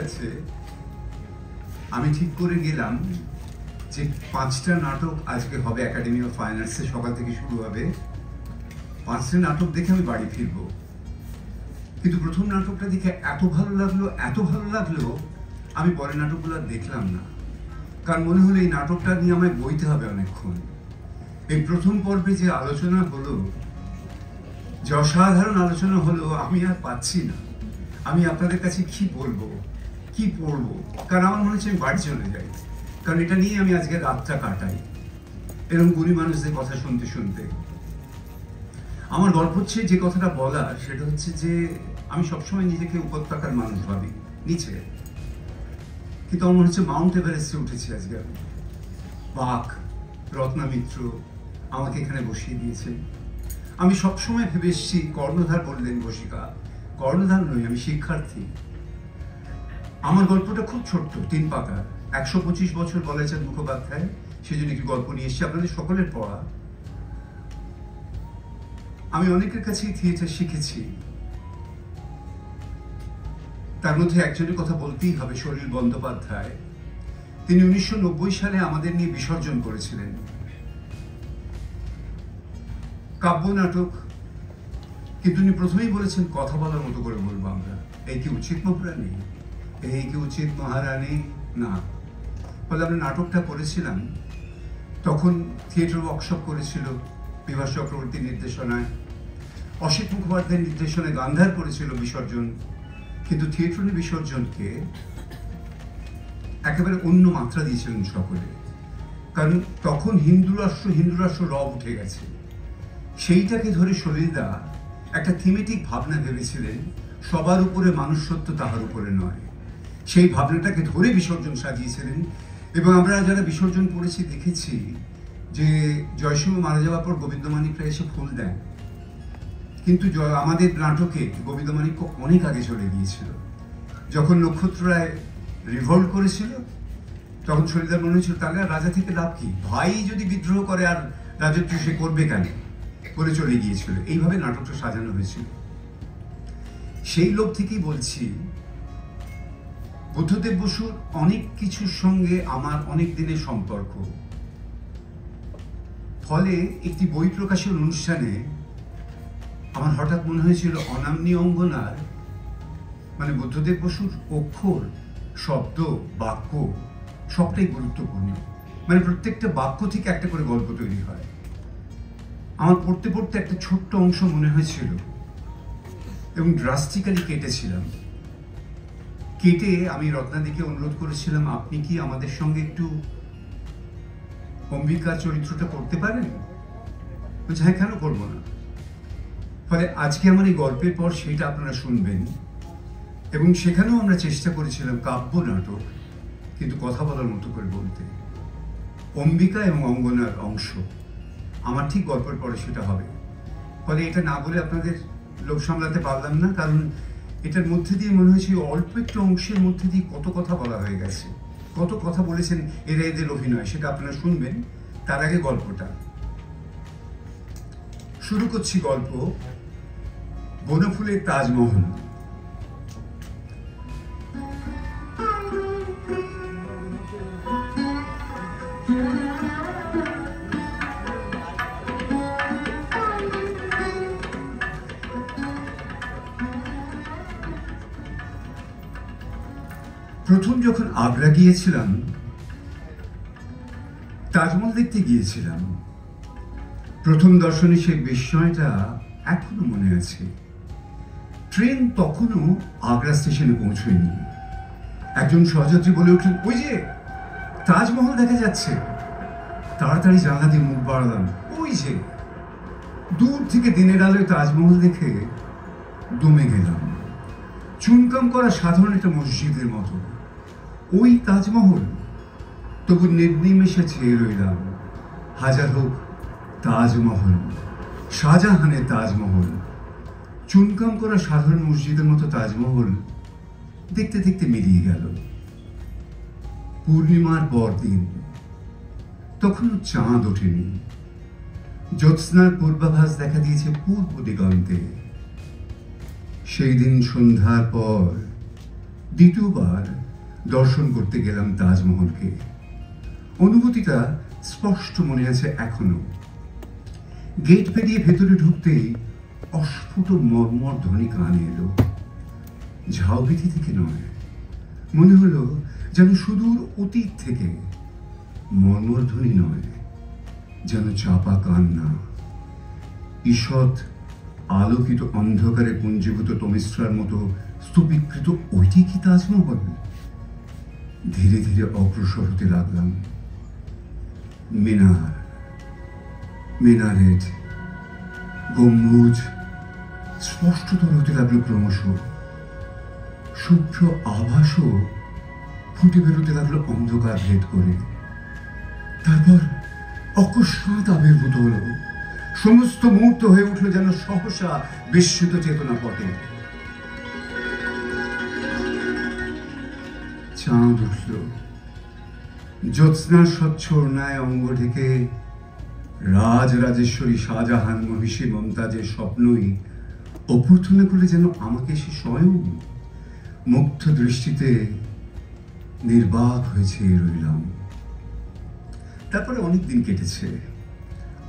আছে। আমি ঠিক করে গেলাম যে 5টা নাটক আজকে হবে একাডেমি অফ ফাইন আর্টসে, সকাল থেকে শুরু হবে। 5টা নাটক দেখে আমি বাড়ি ফিরবো, কিন্তু প্রথম নাটকটা দেখে এত ভালো লাগলো আমি পরের নাটকগুলো দেখলাম না, কারণ মনে হলো এই নাটকটা নিয়ে আমায় বইতে হবে অনেকক্ষণ। এই প্রথম পর্বে যে আলোচনা হলো, যে অসাধারণ আলোচনা হলো, আমি আর পাচ্ছি না আমি আপনাদের কাছে কি বলবো, কি পড়বো, কারণ আমার মনে হচ্ছে আমি বাড়ি চলে যাই, কারণ এটা নিয়ে আমি আজকে রাতটা কাটাই এরকম গুণী মানুষদের কথা শুনতে শুনতে। আমার গল্প হচ্ছে, যে কথাটা বলার সেটা হচ্ছে যে আমি সবসময় নিজেকে উপত্যকার মানুষ ভাবি, নিচে, কিন্তু আমার মনে হচ্ছে মাউন্ট এভারেস্টে উঠেছি আজকে আমি। বাক, রত্না মিত্র আমাকে এখানে বসিয়ে দিয়েছেন। আমি সবসময় ভেবে এসেছি, কর্ণধার বললেন বসিকা, কর্ণধার নই, আমি শিক্ষার্থী। আমার গল্পটা খুব ছোট্ট, 3 পাতা, 125 বছর বলেছেন মুখোপাধ্যায়, সেজন্য একটি গল্প নিয়ে এসেছি আপনাদের সকলের পড়া। আমি অনেকের কাছেই থিয়েটার শিখেছি, তার মধ্যে একজনের কথা বলতেই হবে, সলিল বন্দ্যোপাধ্যায়। তিনি 1990 সালে আমাদের নিয়ে বিসর্জন করেছিলেন, কাব্য নাটক, কিন্তু উনি প্রথমেই বলেছেন কথা বলার মতো করে বলবো আমরা। এই কি উচিত মহারানী, এই কি উচিত মহারানী না। ফলে আমরা নাটকটা করেছিলাম, তখন থিয়েটার ওয়ার্কশপ করেছিল বিভাস চক্রবর্তীর নির্দেশনায়, অসিত মুখোপাধ্যায়ের নির্দেশনায় গান্ধার করেছিল বিসর্জন, কিন্তু থিয়েটারের বিসর্জনকে একেবারে অন্য মাত্রা দিয়েছিলেন সকলে, কারণ তখন হিন্দু রাষ্ট্র রব উঠে গেছে। সেইটাকে ধরে সলিলদা একটা থিমেটিক ভাবনা ভেবেছিলেন, সবার উপরে মানুষ সত্য, তাহার উপরে নয়। সেই ভাবনাটাকে ধরে বিসর্জন সাজিয়েছিলেন। এবং আমরা যারা বিসর্জন করেছি দেখেছি যে জয়সিংহ মারা যাওয়ার পর গোবিন্দ মানিকরা এসে ফুল দেন, কিন্তু আমাদের নাটকে গোবিন্দ মানিক অনেক আগে চলে গিয়েছিল। যখন নক্ষত্র রায় রিভল্ট করেছিল, তখন সলিলদার মনে হয়েছিল তাহলে রাজা থেকে লাভ কি, ভাই যদি বিদ্রোহ করে আর রাজত্ব সে করবে কেন, করে চলে গিয়েছিল। এইভাবে নাটকটা সাজানো হয়েছিল। সেই লোক থেকেই বলছি, বুদ্ধদেব বসুর অনেক কিছুর সঙ্গে আমার অনেক দিনের সম্পর্ক। ফলে একটি বই প্রকাশের অনুষ্ঠানে আমার হঠাৎ মনে হয়েছিল অনাম্নী অঙ্গনার মানে বুদ্ধদেব বসুর অক্ষর, শব্দ, বাক্য সবটাই গুরুত্বপূর্ণ। মানে প্রত্যেকটা বাক্য থেকে একটা করে গল্প তৈরি হয়। আমার পড়তে পড়তে একটা ছোট্ট অংশ মনে হয়েছিল এবং ড্রাস্টিক্যালি কেটেছিলাম। কেটে আমি রত্নাদিকে অনুরোধ করেছিলাম, আপনি কি আমাদের সঙ্গে একটু অম্বিকা চরিত্রটা করতে পারেন? বলছে হ্যাঁ, কেন করবো না। ফলে আজকে আমার এই গল্পের পর সেটা আপনারা শুনবেন। এবং সেখানেও আমরা চেষ্টা করেছিলাম কাব্য নাটক, কিন্তু কথা বলার মতো করে বলতে। অম্বিকা এবং অঙ্গনার অংশ আমার ঠিক গল্পের পরে সেটা হবে। ফলে এটা না বলে আপনাদের লোভ সামলাতে পারলাম না, কারণ এটার মধ্যে দিয়ে মনে হয়েছে অল্প একটু অংশের মধ্যে দিয়ে কত কথা বলা হয়ে গেছে, কত কথা বলেছেন এরা, এদের অভিনয়, সেটা আপনারা শুনবেন। তার আগে গল্পটা শুরু করছি। গল্প বনফুলের তাজমহল। প্রথম যখন আগ্রা গিয়েছিলাম, তাজমহল দেখতে গিয়েছিলাম। প্রথম দর্শনে সেই বিস্ময়টা এখনো মনে আছে। ট্রেন তখনও আগ্রা স্টেশনে পৌঁছয়নি। একজন সহযাত্রী বলে উঠলেন, ওই যে তাজমহল দেখা যাচ্ছে। তাড়াতাড়ি জানলা দিয়ে মুখ বাড়ালাম। ওই যে দূর থেকে দিনের আলোয় তাজমহল দেখে দমে গেলাম। চুনকাম করা সাধারণ একটা মসজিদের মতো ওই তাজমহল, তবু নির্নিমেষে চেয়ে রইলাম। হাজার হোক তাজমহল, শাহজাহানের তাজমহল, চুনকাম করা সাধারণ মসজিদের মতো তাজমহল দেখতে দেখতে মিলিয়ে গেল। পূর্ণিমার পরদিন, তখনও চাঁদ ওঠেনি। জ্যোৎস্নার পূর্বাভাস দেখা দিয়েছে পূর্ব দিগন্তে। সেই দিন সন্ধ্যার পর দ্বিতীয়বার দর্শন করতে গেলাম তাজমহলকে। অনুভূতিটা স্পষ্ট মনে আছে এখনো। গেট পেরিয়ে ভেতরে ঢুকতেই অস্ফুট মর্মর ধ্বনি কানে এলো। ঝাউবিথি থেকে নয়, মনে হলো যেন সুদূর অতীত থেকে। মর্মর ধ্বনি নয়, যেন চাপা কান্না। ঈষৎ আলোকিত অন্ধকারে পুঞ্জীভূত তমিশ্রার মতো স্তূপীকৃত ওইটি কি তাজমহল? ধীরে ধীরে অগ্রসর হতে লাগলাম। মিনার, মিনারেট, গম্বুজ স্পষ্টতর হতে লাগলো ক্রমশ। শুভ্র আভাসও ফুটে বেরোতে লাগলো অন্ধকার ভেদ করে। তারপর অকস্মাৎ আবির্ভূত হলো, সমস্ত মুহূর্ত হয়ে উঠল যেন সহসা বিস্মিত চেতনা পটে। চাঁদ উঠল, জ্যোৎস্নার স্বচ্ছ ওড়নায় অঙ্গ ঢেকে রাজরাজেশ্বরী শাহজাহান মহিষী মমতাজের স্বপ্নই অভ্যর্থনা করে যেন আমাকে সে স্বয়ং মুগ্ধ দৃষ্টিতে নির্বাক হয়েছে রইলাম। তারপরে অনেক দিন কেটেছে।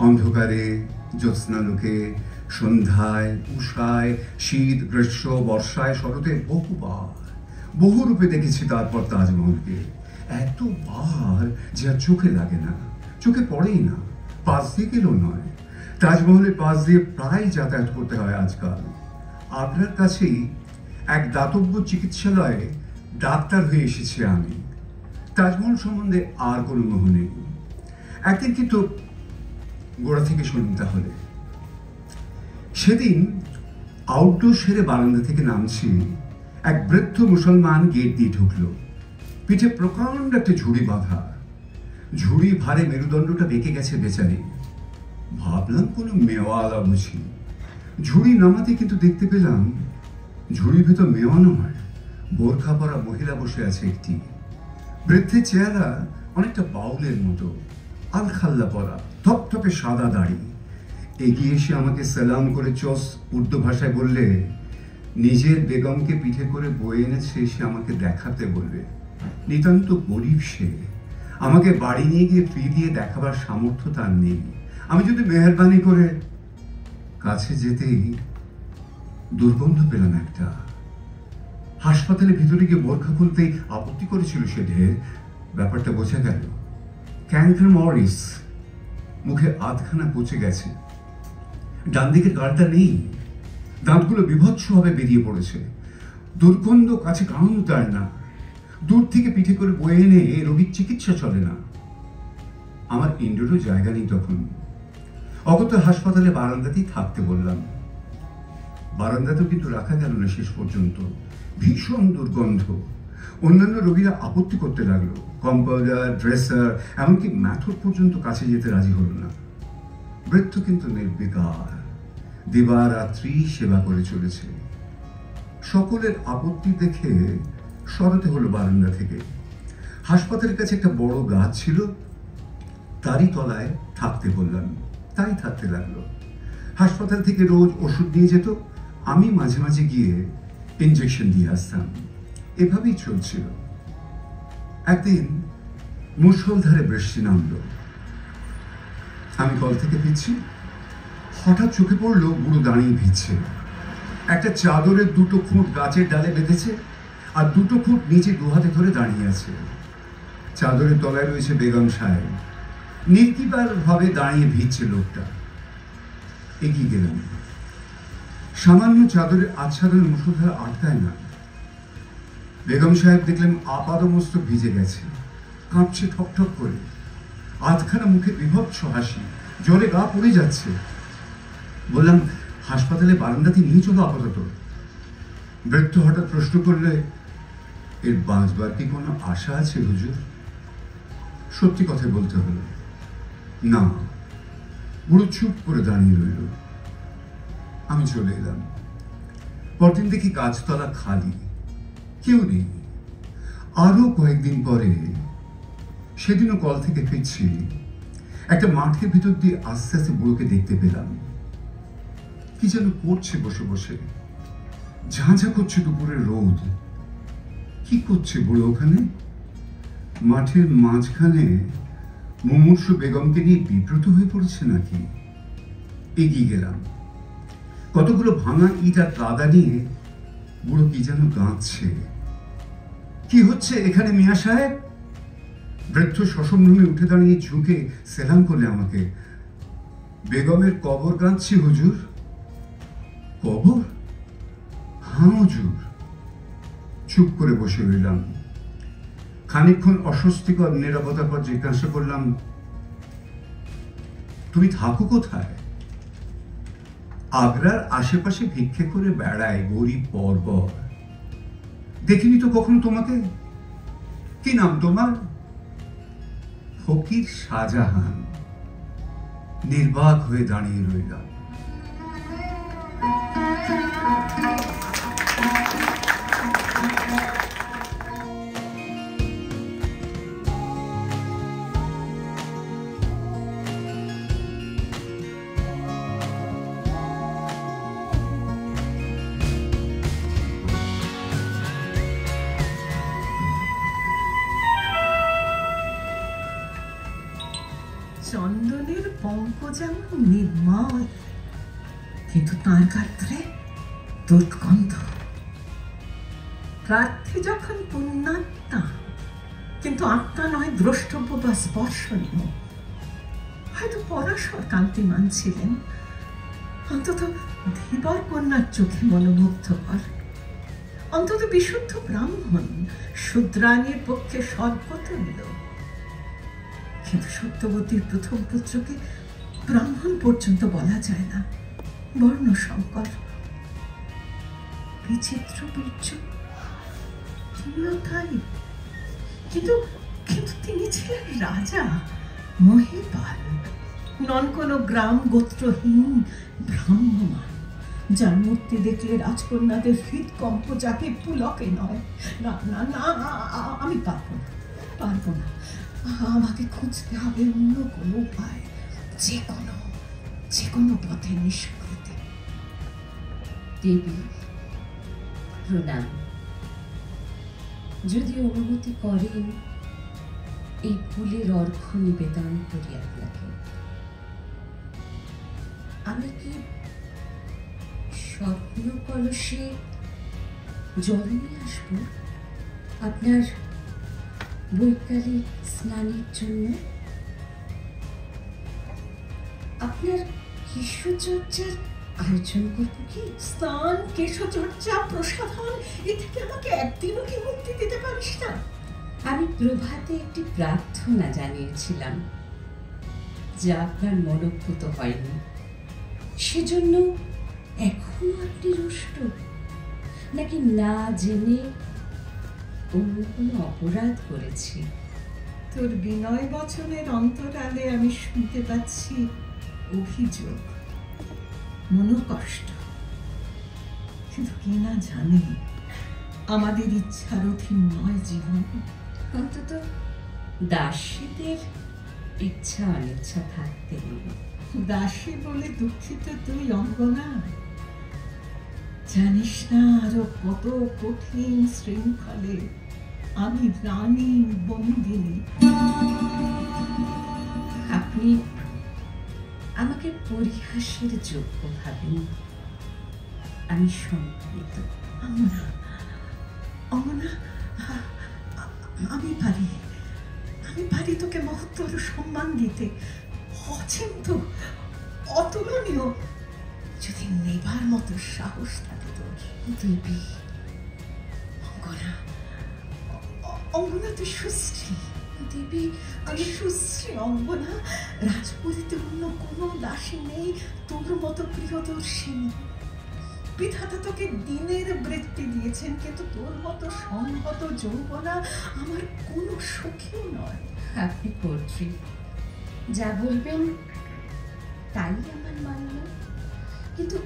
অন্ধকারে, জ্যোৎস্নালোকে, সন্ধ্যায়, উষায়, শীত, গ্রীষ্ম, বর্ষায়, শরতে বহু রূপে দেখেছি তারপর তাজমহলকে। এতবার যে আর চোখে লাগে না, চোখে পড়েই না, পাশ দিয়ে গেলেও নয়। তাজমহলের পাশ দিয়ে প্রায় যাতায়াত করতে হয় আজকাল। আগ্রার কাছেই এক দাতব্য চিকিৎসালয়ে ডাক্তার হয়ে এসেছি আমি। তাজমহল সম্বন্ধে আর কোনো মোহ নেই। একদিন কিন্তু গোড়া থেকে শুনুন তাহলে। সেদিন আউটডোর সেরে বারান্দা থেকে নামছি, এক বৃদ্ধ মুসলমান গেট দিয়ে ঢুকলো। পিঠে প্রকাণ্ড একটা ঝুড়ি বাঁধা, ঝুড়ি ভারে মেরুদণ্ডটা বেঁকে গেছে বেচারি। ভাবলাম কোনো মেওয়ালা বুঝি। ঝুড়ি নামাতে কিন্তু দেখতে পেলাম ঝুড়ির ভেতর মেওয়া নয়, বোরখা পরা মহিলা বসে আছে একটি। বৃদ্ধের চেহারা অনেকটা বাউলের মতো, আলখাল্লা পরা, থপথপে সাদা দাড়ি। এগিয়ে এসে আমাকে সালাম করে চোস উর্দু ভাষায় বললে, নিজের বেগমকে পিঠে করে বয়ে এনেছে, সে আমাকে দেখাতে বলবে। নিতান্ত গরিব সে, আমাকে বাড়ি নিয়ে গিয়ে ফি দিয়ে দেখাবার সামর্থ্য তার নেই। আমি যদি মেহরবানি করে কাছে যেতেই দুর্গন্ধ পেলাম একটা। হাসপাতালের ভিতরে গিয়ে বোরখা খুলতেই আপত্তি করেছিল সে ঢের। ব্যাপারটা বোঝা গেল। ক্যান্সার মরিস, মুখে আধখানা পচে গেছে, ডান দিকের গালটা নেই, দাঁতগুলো বিভৎসভাবে বেরিয়ে পড়েছে। দুর্গন্ধ কাছে কারণ তার না। দূর থেকে পিঠে করে বয়ে এনে রোগীর চিকিৎসা চলে না। আমার ইন্ডোরও জায়গা নেই তখন। অগত হাসপাতালে বারান্দাতেই থাকতে বললাম। বারান্দাতেও কিন্তু রাখা গেল না শেষ পর্যন্ত। ভীষণ দুর্গন্ধ। অন্যান্য রোগীরা আপত্তি করতে লাগলো। কম্পাউন্ডার, ড্রেসার, এমনকি ম্যাথর পর্যন্ত কাছে যেতে রাজি হলো না। বৃদ্ধ কিন্তু নির্বিকার, দিবারাত্রি সেবা করে চলেছে। সকলের আপত্তি দেখে সরাতে হলো বারান্দা থেকে। হাসপাতালের কাছে একটা বড় গাছ ছিল, তারই তলায় থাকতে বললাম। তাই থাকতে লাগলো। হাসপাতাল থেকে রোজ ওষুধ নিয়ে যেত, আমি মাঝে মাঝে গিয়ে ইনজেকশন দিয়ে আসতাম। এভাবেই চলছিল। একদিন মুষলধারে বৃষ্টি নামলো। আমি কল থেকে ফিরছি, হঠাৎ চোখে পড়লো বুড়ো দাঁড়িয়ে ভিজছে। একটা চাদরের দুটো খুঁট গাছের ডালে বেঁধেছে, আর দুটো ফুট নিচে দুহাতে ধরে দাঁড়িয়ে আছে। চাদরের তলায় রয়েছে বেগম সাহেব। নির্বিকার ভাবে দাঁড়িয়ে ভিজছে লোকটা। এগিয়ে গেলাম। সামান্য চাদরের আচ্ছাদনের মুঠোধারা আটকায় না। বেগম সাহেব দেখলেন আপাদমস্তক ভিজে গেছে, কাঁপছে ঠকঠক করে। আধখানা মুখে বিভৎস হাসি, জলে গা পড়ে যাচ্ছে। বললাম, হাসপাতালে বারান্দাতে নিয়ে চলো আপাতত। বৃদ্ধ হঠাৎ প্রশ্ন করলে, এর বাঁচবার কি কোনো আশা আছে হুজুর? সত্যি কথা বলতে হলো। না। বুড়ো চুপ করে দাঁড়িয়ে রইল। আমি চলে এলাম। পরদিন দেখি গাছতলা খালি, কেউ নেই। আরো কয়েকদিন পরে, সেদিনও কল থেকে ফিরছি, একটা মাঠের ভিতর দিয়ে আস্তে আস্তে বুড়োকে দেখতে পেলাম। কি যেন করছে বসে বসে, ঝাঁঝা করছে দুপুরের রোদ। কি করছে বুড়ো ওখানে? মাঠের মাঝখানে মুমূর্ষু বেগমকে নিয়ে বিব্রত হয়ে পড়েছে নাকি? এগিয়ে গেলাম। কতগুলো ভাঙা ইট আর কাদা নিয়ে বুড়ো কি যেন গাঁথছে। কি হচ্ছে এখানে মিয়া সাহেব? বৃদ্ধ সসম্ভ্রমে উঠে দাঁড়িয়ে ঝুঁকে সেলাম করলে আমাকে। বেগমের কবর গাঁথছি হুজুর। কবর? হ্যাঁ হুজুর। চুপ করে বসে রইলাম। খানিকক্ষণ অস্বস্তিকর নীরবতার পর জিজ্ঞাসা করলাম, তুমি থাকো কোথায়? আগ্রার আশেপাশে ভিক্ষে করে বেড়ায় গরিব বর্বর। দেখিনি তো কখনো তোমাকে। কি নাম তোমার? ফকির শাহজাহান। নির্বাক হয়ে দাঁড়িয়ে রইলাম। চন্দনের পঙ্ক যেমন নির্মল, কিন্তু তাঁর গাত্রে দুর্গন্ধ। প্রার্থী যখন পুণ্যাত্মা, কিন্তু আত্মা নয় দ্রষ্টব্য বা স্পর্শনীয়। হয়তো পরাশর কান্তিমান ছিলেন, অন্তত ধীবর কন্যার চোখে মনোমুগ্ধকর। অন্তত বিশুদ্ধ ব্রাহ্মণ, শূদ্রাণীর পক্ষে সর্বতুল্য। কিন্তু সত্যবতীর প্রথম পুত্রকে ব্রাহ্মণ পর্যন্ত বলা যায় না, বর্ণ সংকর। বিচিত্র বীর্য, তিনিও তাই। কিন্তু কিন্তু তিনি ছিলেন রাজা, মহিপাল, নন কোনো গ্রাম গোত্রহীন ব্রাহ্মমান, যার মূর্তি দেখলে রাজকন্যাদের হৃদকম্প যাকে পুলকে নয়। না না না, আমি পারবো না। আমাকে খুঁজতে হবে অন্য কোনো উপায়, যে কোনো পথে নিষ্কৃতি। দেবী প্রণাম। যদি অনুমতি করেন, এই ফুলের অর্ঘ্য নিবেদন করি আপনাকে। আমি কি স্বপ্ন কলসে জল নিয়ে আসবো আপনার বৈকালিক স্নানের জন্য? আপনার কেশচর্চার আয়োজন করবো কি? স্নান, কেশচর্চা, প্রসাধন, এ থেকে আমাকে একদিনও কি মুক্তি দিতে পারিস না? আমি প্রভাতে একটি প্রার্থনা জানিয়েছিলাম, যা আপনার মনোভূত হয়নি। সেজন্য এখনো আপনি রুষ্ট, নাকি না জেনে অন্য কোনো অপরাধ করেছি? তোর বিনয় বচনের অন্তরালে আমি শুনতে পাচ্ছি অভিযোগ, মনোকষ্ট। কিন্তু কি না জানি, আমাদের ইচ্ছার অধীন নয় জীবন। অন্তত দাসীদের ইচ্ছা অনিচ্ছা থাকতে নেই। দাসী বলে দুঃখিত তুই অঙ্গনা? জানিস না আরো কত কঠিন শৃঙ্খলে আমি রানী, বন্দিনী। আপনি আমাকে পরিহাসের যোগ্য ভাবেন, আমি সম্মানিত। অমনা, আমি পারি, আমি পারি তোকে মহত্তর সম্মান দিতে, অচিন্ত, অতুলনীয়, যদি নেবার মতো সাহস থাকে তোর। দেবী, অঙ্গনা, অঙ্গনা তুই সুশ্রী। দেবী, আমি সুশ্রী অঙ্গনা। রাজপুরীতে অন্য কোনো দাসী নেই তোর মতো প্রিয়দর্শিনী। বিধাতা তোকে দিনের বৃত্তি দিয়েছেন, কিন্তু তোর মতো সংহত যৌবনা আমার কোনো সুখেও নয়। আপনি কর্ত্রী, যা বলবেন তাই আমার মান্য, কিন্তু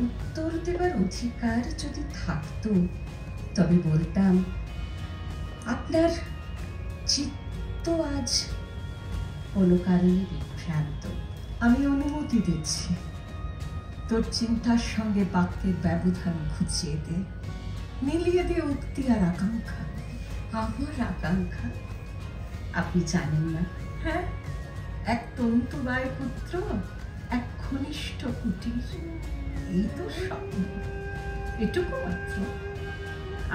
উত্তর দেবার অধিকার যদি থাকতো তবে বলতাম, আপনার চিত্ত আজ কোনো কারণে বিভ্রান্ত। আমি অনুমতি দিচ্ছি, তোর চিন্তার সঙ্গে বাক্যের ব্যবধান ঘুচিয়ে দে, মিলিয়ে দে উক্তি আর আকাঙ্ক্ষা। আমার আকাঙ্ক্ষা আপনি জানেন না? হ্যাঁ, এক তন্তুবায় পুত্র, এক ঘনিষ্ঠ কুটির, এই তো স্বপ্ন, এটুকু মাত্র।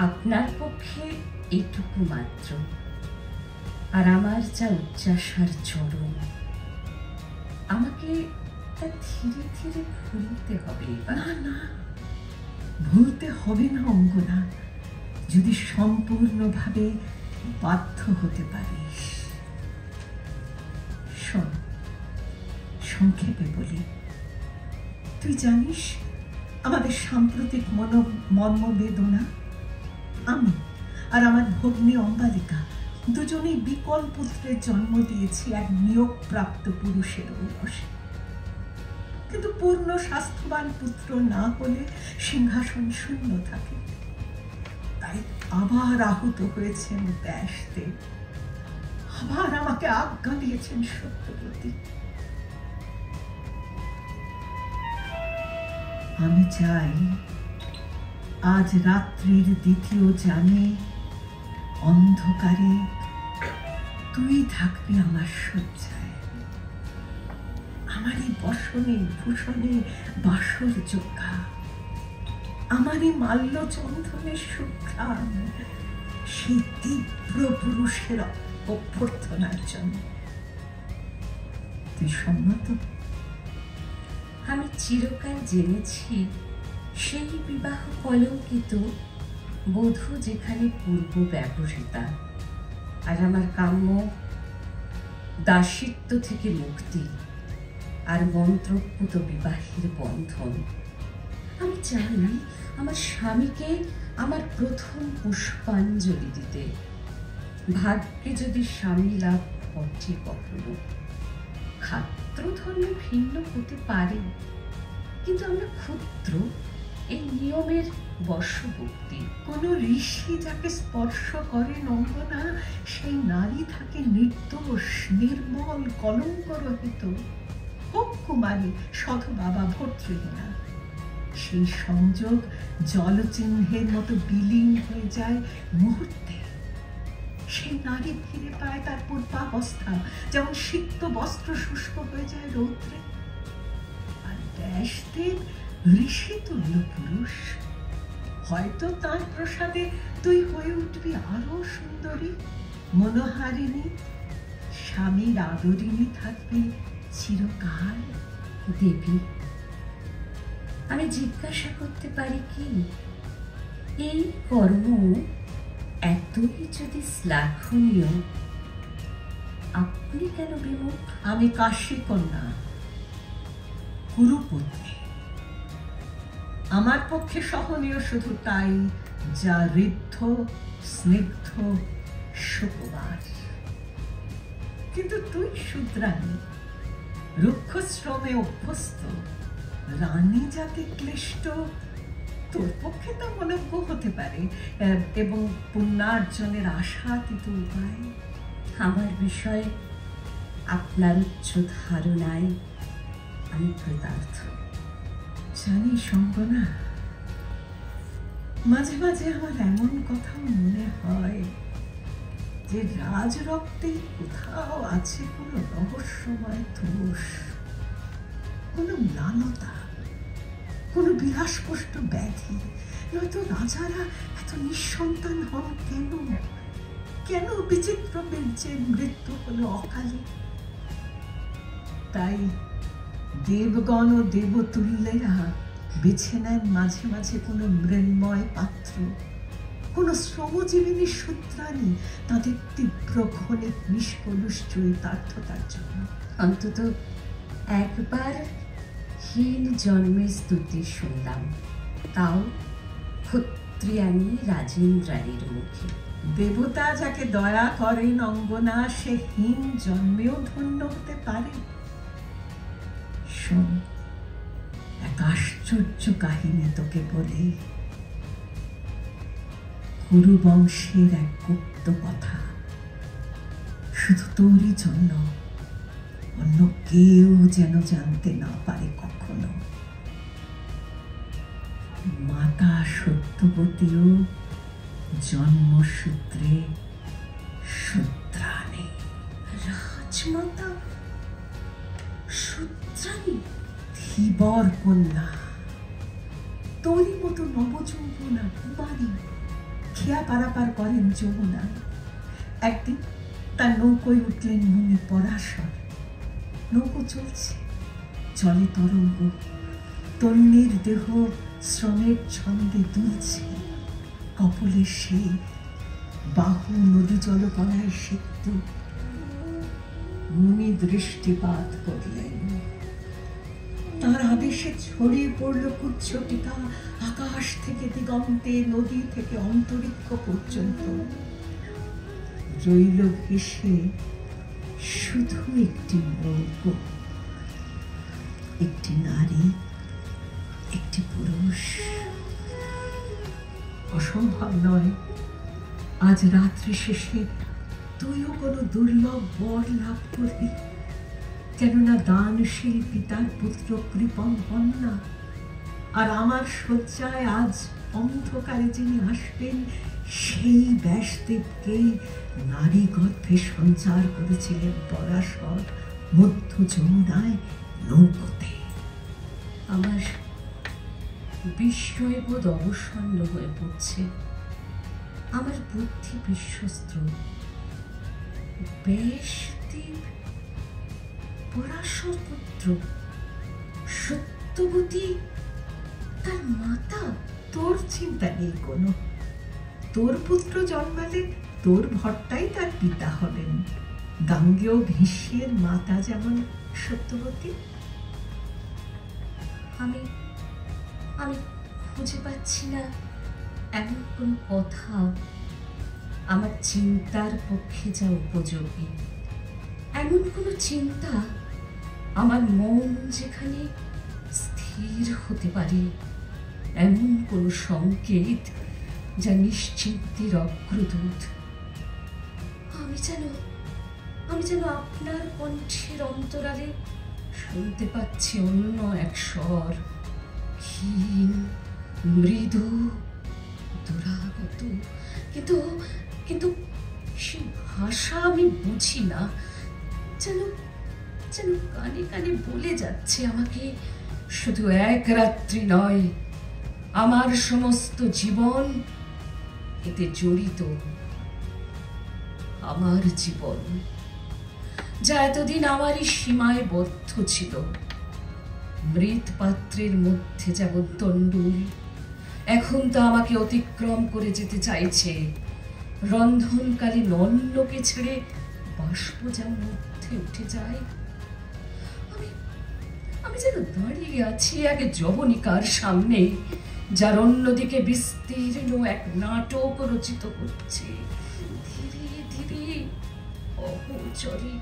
আপনার পক্ষে এইটুকু মাত্র, আর আমার যা উচ্চাসার চরম, আমাকে তা ধীরে ধীরে ভুলতে হবে। না না, ভুলতে হবে না অঙ্গনা, যদি সম্পূর্ণভাবে বাধ্য হতে পারিস। শোন, সংক্ষেপে বলি, তুই জানিস আমাদের সাম্প্রতিক মর্মবেদনা। আমি আর আমার ভগ্নী অম্বালিকা দুজনেই বিকল পুত্রের জন্ম দিয়েছি এক নিয়োগপ্রাপ্ত পুরুষের ঔরসে, কিন্তু পূর্ণ স্বাস্থ্যবান পুত্র না হলে সিংহাসন শূন্য থাকে। তাই আবার আহত হয়েছেন ব্যাসদেব, আবার আমাকে আজ্ঞা দিয়েছেন সত্যবতী। আমি চাই আজ রাত্রির দ্বিতীয় জানে অন্ধকারে তুই থাকবি আমার শয্যায়, আমারই বসনে ভূষণে বাসর যোগ্যা, আমারই মাল্য চন্ধনের সুঘ্রাণ, সেই তীব্র পুরুষের অভ্যর্থনার জন্য। তুই সম্মত? আমি চিরকাল জেনেছি সেই বিবাহ কলঙ্কিত বধূ যেখানে পূর্ব ব্যবহৃতা, আর আমার কাম্য দাসিত্ব থেকে মুক্তি আর মন্ত্রপুত বিবাহের বন্ধন। আমি চাই আমার স্বামীকে আমার প্রথম পুষ্পাঞ্জলি দিতে। ভাগ্যে যদি স্বামী লাভ ঘটে কখনো, খাত্রধর্মে ভিন্ন হতে পারে, কিন্তু আমরা ক্ষুদ্র, এই নিয়মের বশবর্তী। কোন ঋষি যাকে স্পর্শ করেন অঙ্গনা, সেই নারী থাকে নির্দোষ, নির্মল, কলঙ্ক রহিত, হোক কুমারী, সধবা বা ভর্তৃহীনা। সেই সংযোগ জলচিহ্নের মতো বিলীন হয়ে যায় মুহূর্তে। সেই নারী ফিরে পায় তার পূর্বাবস্থা, যেমন সিক্ত বস্ত্র শুষ্ক হয়ে যায় রৌদ্রে। আর ব্যাসদেব ঋষিতুল্য পুরুষ, হয়তো তার প্রসাদে তুই হয়ে উঠবি আরো সুন্দরী, মনোহারিণী, স্বামীর আদরিণী থাকবি চিরকাল। দেবী, আমি জিজ্ঞাসা করতে পারি কি, এই কর্ম এতই যদি শ্লাঘনীয়, আপনি কেন বিমুখ? আমি কাশী কন্যা, কুরুপত্নী। আমার পক্ষে সহনীয় শুধু তাই যা ঋদ্ধ, স্নিগ্ধ, সুকুমার। কিন্তু তুই শূদ্রাণী, রুক্ষ শ্রমে অভ্যস্ত, রানী জাতি ক্লিষ্ট, তোর পক্ষে তা মনজ্ঞ হতে পারে, এবং পুণ্যার্জনের আশাতীত উপায়। আমার বিষয়ে আপনার উচ্চ ধারণায় আমি কৃতার্থ। জানিস অঙ্গনা, মাঝে মাঝে আমার এমন কথাও মনে হয় যে রাজরক্তে কোথাও আছে কোনো রহস্যময় দোষ, কোনো ম্লানতা, কোনো বিলাসপুষ্ট ব্যাধি, নয়তো রাজারা এত নিঃসন্তান হন কেন? কেন বিচিত্র বীর্যের মৃত্যু হলো অকালে? তাই দেবগণ ও দেবতুল্যেরা বেছে নেন মাঝে মাঝে কোনো মৃন্ময় পাত্র, কোনো শ্রমজীবিনী সূত্রাণী তাদের তীব্র ক্ষণিক নিষ্কলুষ চরিতার্থতার জন্য। অন্তত একবার হীন জন্মের স্তুতি শুনলাম, তাও ক্ষত্রিয়ানী রাজেন্দ্রাণীর মুখে। দেবতা যাকে দয়া করেন অঙ্গনা, সে হীন জন্মেও ধন্য হতে পারে। শোন, এক আশ্চর্য কাহিনী তোকে বলি। কুরু বংশের এক গুপ্ত কথা, শুধু তোরই জন্য, অন্য কেউ যেন জানতে না পারে কখনো। মাতা সত্যবতীও জন্মসূত্রে শূদ্রাণী। রাজমাতা শূদ্রাণী? ধীবর কন্যা, তোরই মতো নবযৌবনা কুমারী, খেয়া পারাপার করেন যমুনায়। একদিন তার নৌকোয় উঠলেন মুনি পরাশর। নৌকো চলছে, জলে তরঙ্গ, তন্বীর দেহ শ্রমের ছন্দে দুলছে। কপলে সে বাহু নদী জলকণায় সেতু। মুনি দৃষ্টিপাত করলেন, তার আদেশে ছড়িয়ে পড়ল কুচ্ছটিকা আকাশ থেকে দিগন্তে, নদী থেকে অন্তরিক্ষ পর্যন্ত। রইল ভেসে শুধু একটি নৌকো, একটি নারী, একটি পুরুষ। অসম্ভব নয় আজ রাত্রি শেষে তুইও কোনো দুর্লভ বর লাভ করবি, কেননা দানশীল পিতার পুত্র কৃপণ হন না। আর আমার শয্যায় আজ অন্ধকারে যিনি আসবেন, সেই ব্যাসদেবকেই নারী গর্ভে সঞ্চার করেছিলেন পরাশর মধ্য যমুনায় নৌকোতে। আমার বিস্ময়বোধ অবসন্ন হয়ে পড়ছে, আমার বুদ্ধি বিশ্বস্ত। ব্যাসদেব পরাশর পুত্র, সত্যবতী তার মাতা। তোর চিন্তা নেই কোনো, তোর পুত্র জন্মালে তোর ভট্টাই তার পিতা হবেন। গাঙ্গেয় ভীষ্মের মাতা যেমন সত্যবতী। আমি আমি খুঁজে পাচ্ছি না এমন কোন কথা আমার চিন্তার পক্ষে যা উপযোগী, এমন কোনো চিন্তা আমার মন যেখানে স্থির হতে পারে, এমন কোনো সংকেত যা নিশ্চিন্তের অগ্রদূত। আমি যেন আপনার কণ্ঠের অন্তরালে শুনতে পাচ্ছি অন্য এক স্বর, ক্ষীণ, মৃদু, দুরাগত, কিন্তু কিন্তু সে ভাষা আমি বুঝি না। যেন যেন কানে কানে বলে যাচ্ছে আমাকে, শুধু এক রাত্রি নয়, আমার সমস্ত জীবন এতে জড়িত। আমার জীবন যা এতদিন আমারই সীমায় বদ্ধ ছিল। মৃৎ পাত্রের মধ্যে যেমন তণ্ডুল, এখন তা আমাকে অতিক্রম করে যেতে চাইছে। রন্ধনকালীন অন্নকে ছেড়ে বাষ্প যেমন মধ্যে উঠে যায়, আমি যেন দাঁড়িয়ে আছি এক যবনিকার সামনে, যার অন্যদিকে বিস্তীর্ণ এক নাটক রচিত হচ্ছে ধীরে ধীরে অগোচরে।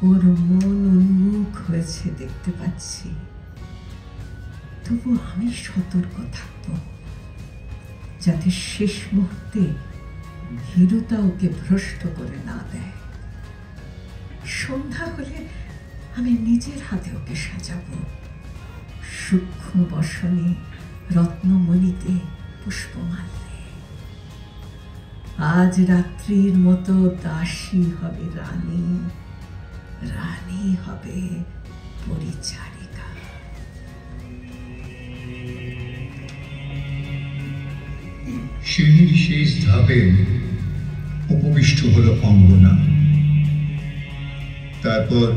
ওর মন উন্মুখ হয়েছে দেখতে পাচ্ছি, তবু আমি সতর্ক থাকব যাতে শেষ মুহূর্তে ভীরুতা ওকে ভ্রষ্ট করে না দেয়। সন্ধ্যা হলে আমি নিজের হাতে ওকে সাজাবো, সূক্ষ্ম বসনে, রত্নমণিতে, পুষ্পমাল্যে। আজ রাত্রির মতো দাসী হবে রানী, রানী হবে পরিচারিকা। সিঁড়ির শেষ ধাপে উপবিষ্ট হলো অঙ্গনা। তারপর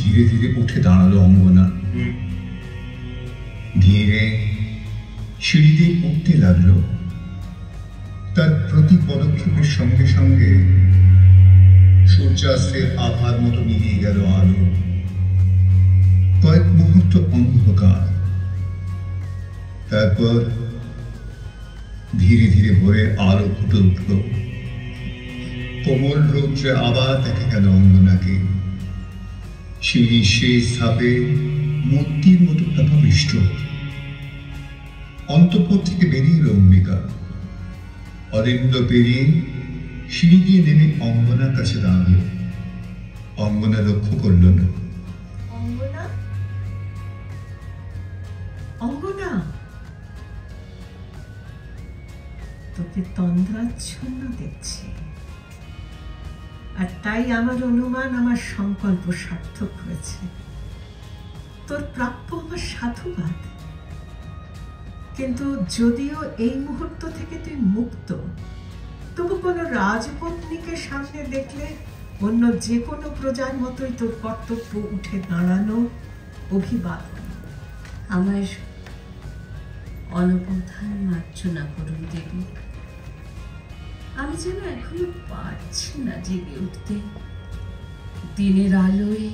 ধীরে ধীরে উঠে দাঁড়ালো অঙ্গনা। ধীরে সিঁড়ি দিয়ে উঠতে লাগলো। তার প্রতি পদক্ষেপের সঙ্গে সঙ্গে সূর্যাস্তের আভার মতো মিলিয়ে গেল আলো। কয়েক মুহূর্ত অন্ধকার, তারপর ধীরে ধীরে ভোরের আলো ফুটে উঠল। কোমল রৌদ্রে আবার দেখা গেল অঙ্গনাকে। সিঁড়ির শেষ ধাপে মূর্তির মতো প্রভাবিষ্ট। অন্তঃপুর থেকে বেরিয়ে এলো অম্বিকা। অলিন্দ পেরিয়ে সিঁড়ি দিয়ে নেমে অঙ্গনার কাছে দাঁড়ালো। অঙ্গনা লক্ষ্য করল না। অঙ্গনা, অঙ্গনা, তোকে তন্দ্রাচ্ছন্ন দেখছি, আর তাই আমার অনুমান আমার সংকল্প সার্থক হয়েছে। তোর প্রাপ্য আমার সাধুবাদ, কিন্তু যদিও এই মুহূর্ত থেকে তুই মুক্ত, তবু কোনো রাজপত্নীকে সামনে দেখলে অন্য যে কোনো প্রজার মতোই তোর কর্তব্য উঠে দাঁড়ানো, অভিবাদন। আমার অনবধান মার্জনা করুন দেবী। আমি যেন এখনো পারছি না জেগে উঠতে, দিনের আলোয়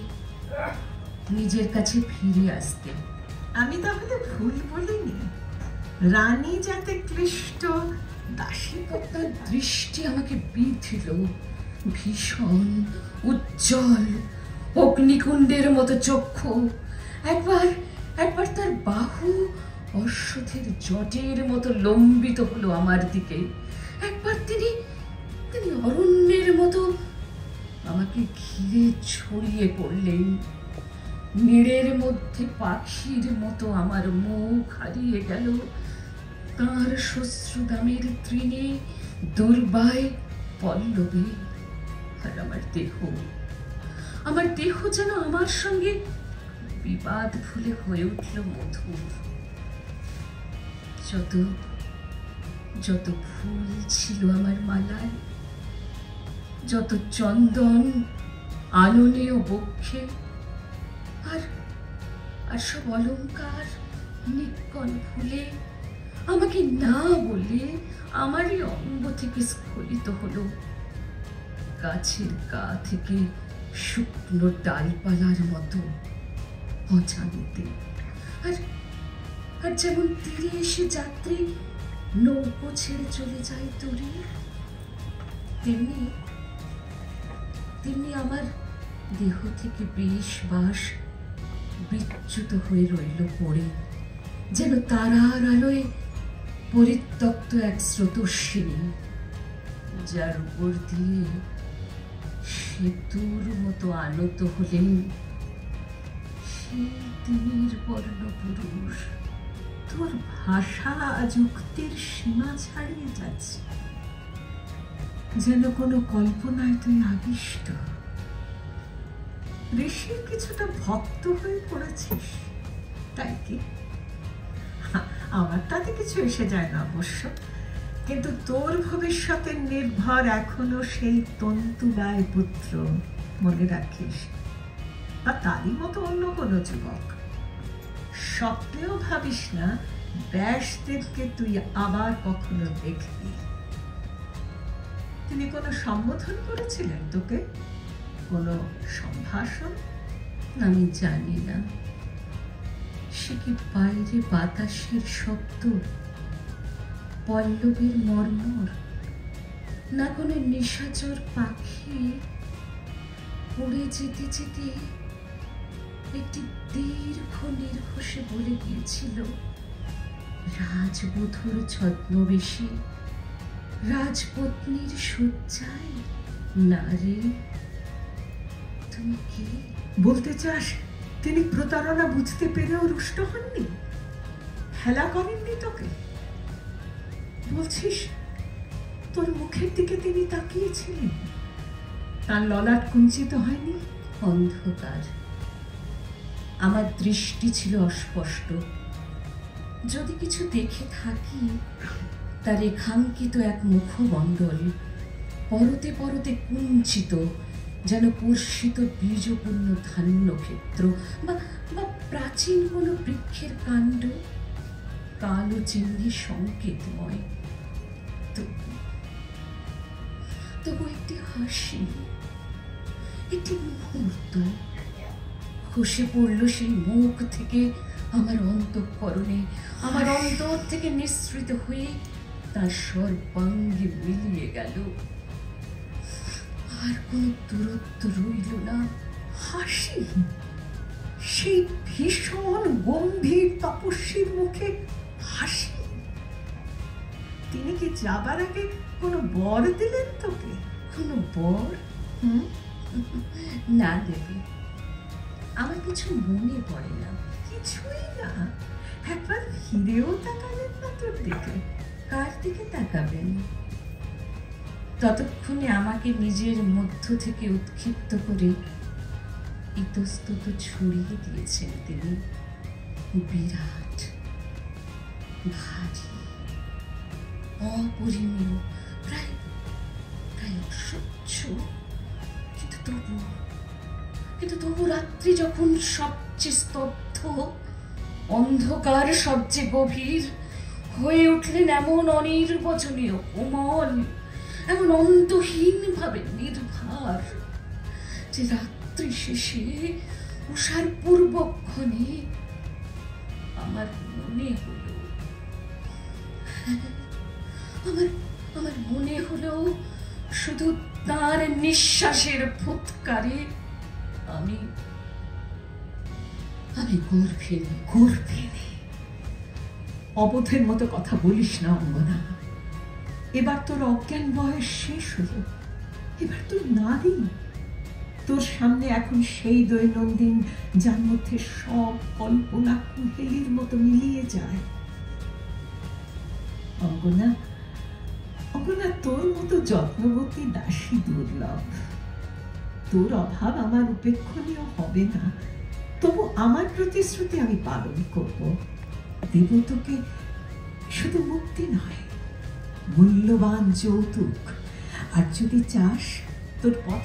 নিজের কাছে ফিরে আসতে। আমি তাহলে ভুল বলিনি? রানী যাতে ক্লিষ্ট, দাসী তার দৃষ্টি আমাকে বিঁধল, ভীষণ উজ্জ্বল অগ্নিকুণ্ডের মতো চক্ষু। একবার একবার তার বাহু অশ্বথের জটের মতো লম্বিত হলো আমার দিকে। একবার তিনি অরণ্যের মতো আমাকে ঘিরে ছড়িয়ে পড়লেন। নীড়ের মধ্যে পাখির মতো আমার মুখ হারিয়ে গেল তাঁর শ্মশ্রুদামের তৃণে দুর্বায় পল্লবে। আর আমার দেহ যেন আমার সঙ্গে বিবাদ ভুলে হয়ে উঠল মধুর। যত ফুল ছিল আমার মালায়, যত চন্দন আননীয় বক্ষে, আর সব অলঙ্কার নিক্কণ ফুলে আমাকে না বলে আমারই অঙ্গ থেকে স্খলিত হলো। গাছের গা থেকে শুকনো ডালপালার মতো অজান্তে। আর যেমন তীরে এসে যাত্রী নৌকো ছেড়ে চলে যায় তরে, তেমনি আমার দেহ থেকে বেশ বাস বিচ্যুত হয়ে রইল পড়ে, যেন তারার আলোয় পরিত্যক্ত এক স্রোতস্বিনী, যার উপর দিয়ে সেতুর মতো আনত হলেন সেই দিনের বর্ণপুরুষ। তোর ভাষা যুক্তির সীমা ছাড়িয়ে যাচ্ছে, যেন কোনো কল্পনায় তুই আবিষ্ট। ঋষির কিছুটা ভক্ত হয়ে পড়েছিস, তাই কি? আমার তাতে কিছু এসে যায় না অবশ্য, কিন্তু তোর ভবিষ্যতের নির্ভর এখনো সেই তন্তুবায় পুত্র, মনে রাখিস। বা তারই মতো অন্য কোনো যুবক। স্বপ্নেও ভাবিস না ব্যাসদেবকে তুই আবার কখনো দেখবি। তিনি কোনো সম্বোধন করেছিলেন তোকে? কোনো সম্ভাষণ? আমি জানি না, সে কি বাইরে বাতাসের শব্দ, পল্লবের মর্মর, না কোনো নিশাচর পাখি উড়ে যেতে যেতে একটি দীর্ঘ নির্ঘোষে বলে গিয়েছিল, রাজবধূর ছদ্মবেশে রাজপত্নীর শয্যায় নারী। তুমি কি বলতে চাস তিনি প্রতারণা বুঝতে পেরেও রুষ্ট হননি? হেলা করেননি তোকে? বলছিস তোর মুখের দিকে তিনি তাকিয়েছিলেন, তার ললাট কুঞ্চিত হয়নি? অন্ধকার, আমার দৃষ্টি ছিল অস্পষ্ট, যদি কিছু দেখে থাকি, তার রেখাঙ্কিত এক মুখমণ্ডল, পরতে পরতে কুঞ্চিত, যেন কর্ষিত বীজপূর্ণ ধান্যক্ষেত্র বা প্রাচীন কোনো বৃক্ষের কাণ্ড, কালো চিহ্নে সংকেতময়। তবু একটি হাসি, একটি মুহূর্ত খসে পড়ল সেই মুখ থেকে আমার অন্তঃকরণে, আমার অন্তর থেকে নিঃসৃত হয়ে তার সর্বাঙ্গে মিলিয়ে গেল। আর কোনো দূরত্ব রইল না। হাসি, সেই ভীষণ গম্ভীর তপস্বীর মুখে হাসি। তিনি কি যাবার আগে কোনো বর দিলেন তোকে? কোনো বর? না দেবে, আমার কিছু মনে পড়ে না। কিছুই না? একবার ফিরেও তাকালেন না তোর দিকে? কার দিকে তাকাবেন? ততক্ষণে আমাকে নিজের মধ্য থেকে উৎক্ষিপ্ত করে ইতস্তত ছড়িয়ে দিয়েছেন তিনি। বিরাট, ভারী, অপরিমেয়, প্রায় অসহ্য। কিন্তু তবু রাত্রি যখন সবচেয়ে স্তব্ধ, অন্ধকার সবচেয়ে গভীর, হয়ে উঠলেন এমন অনির্বচনীয় কোমল, এমন অন্তহীন ভাবে নির্ভার, যে রাত্রি শেষে উষার পূর্বক্ষণে আমার মনে হলো, আমার মনে হলো শুধু তার নিঃশ্বাসের ফুৎকারে আমি গর্ভিণী। অবোধের মতো কথা বলিস না অঙ্গনা। এবার তোর অজ্ঞান বয়স শেষ হলো। এবার তুই নারী। তোর সামনে এখন সেই দৈনন্দিন যার মধ্যে সব কল্পনা কুহেলির মতো মিলিয়ে যায়। অঙ্গনা, তোর মতো যত্নবতী দাসী দুর্লভ। তোর অভাব আমার উপেক্ষণীয় হবে না, তবু আমার প্রতিশ্রুতি আমি পালন করব। দেব তোকে শুধু মুক্তি নয়, মূল্যবান যৌতুক। আর যদি চাস, তোর পথ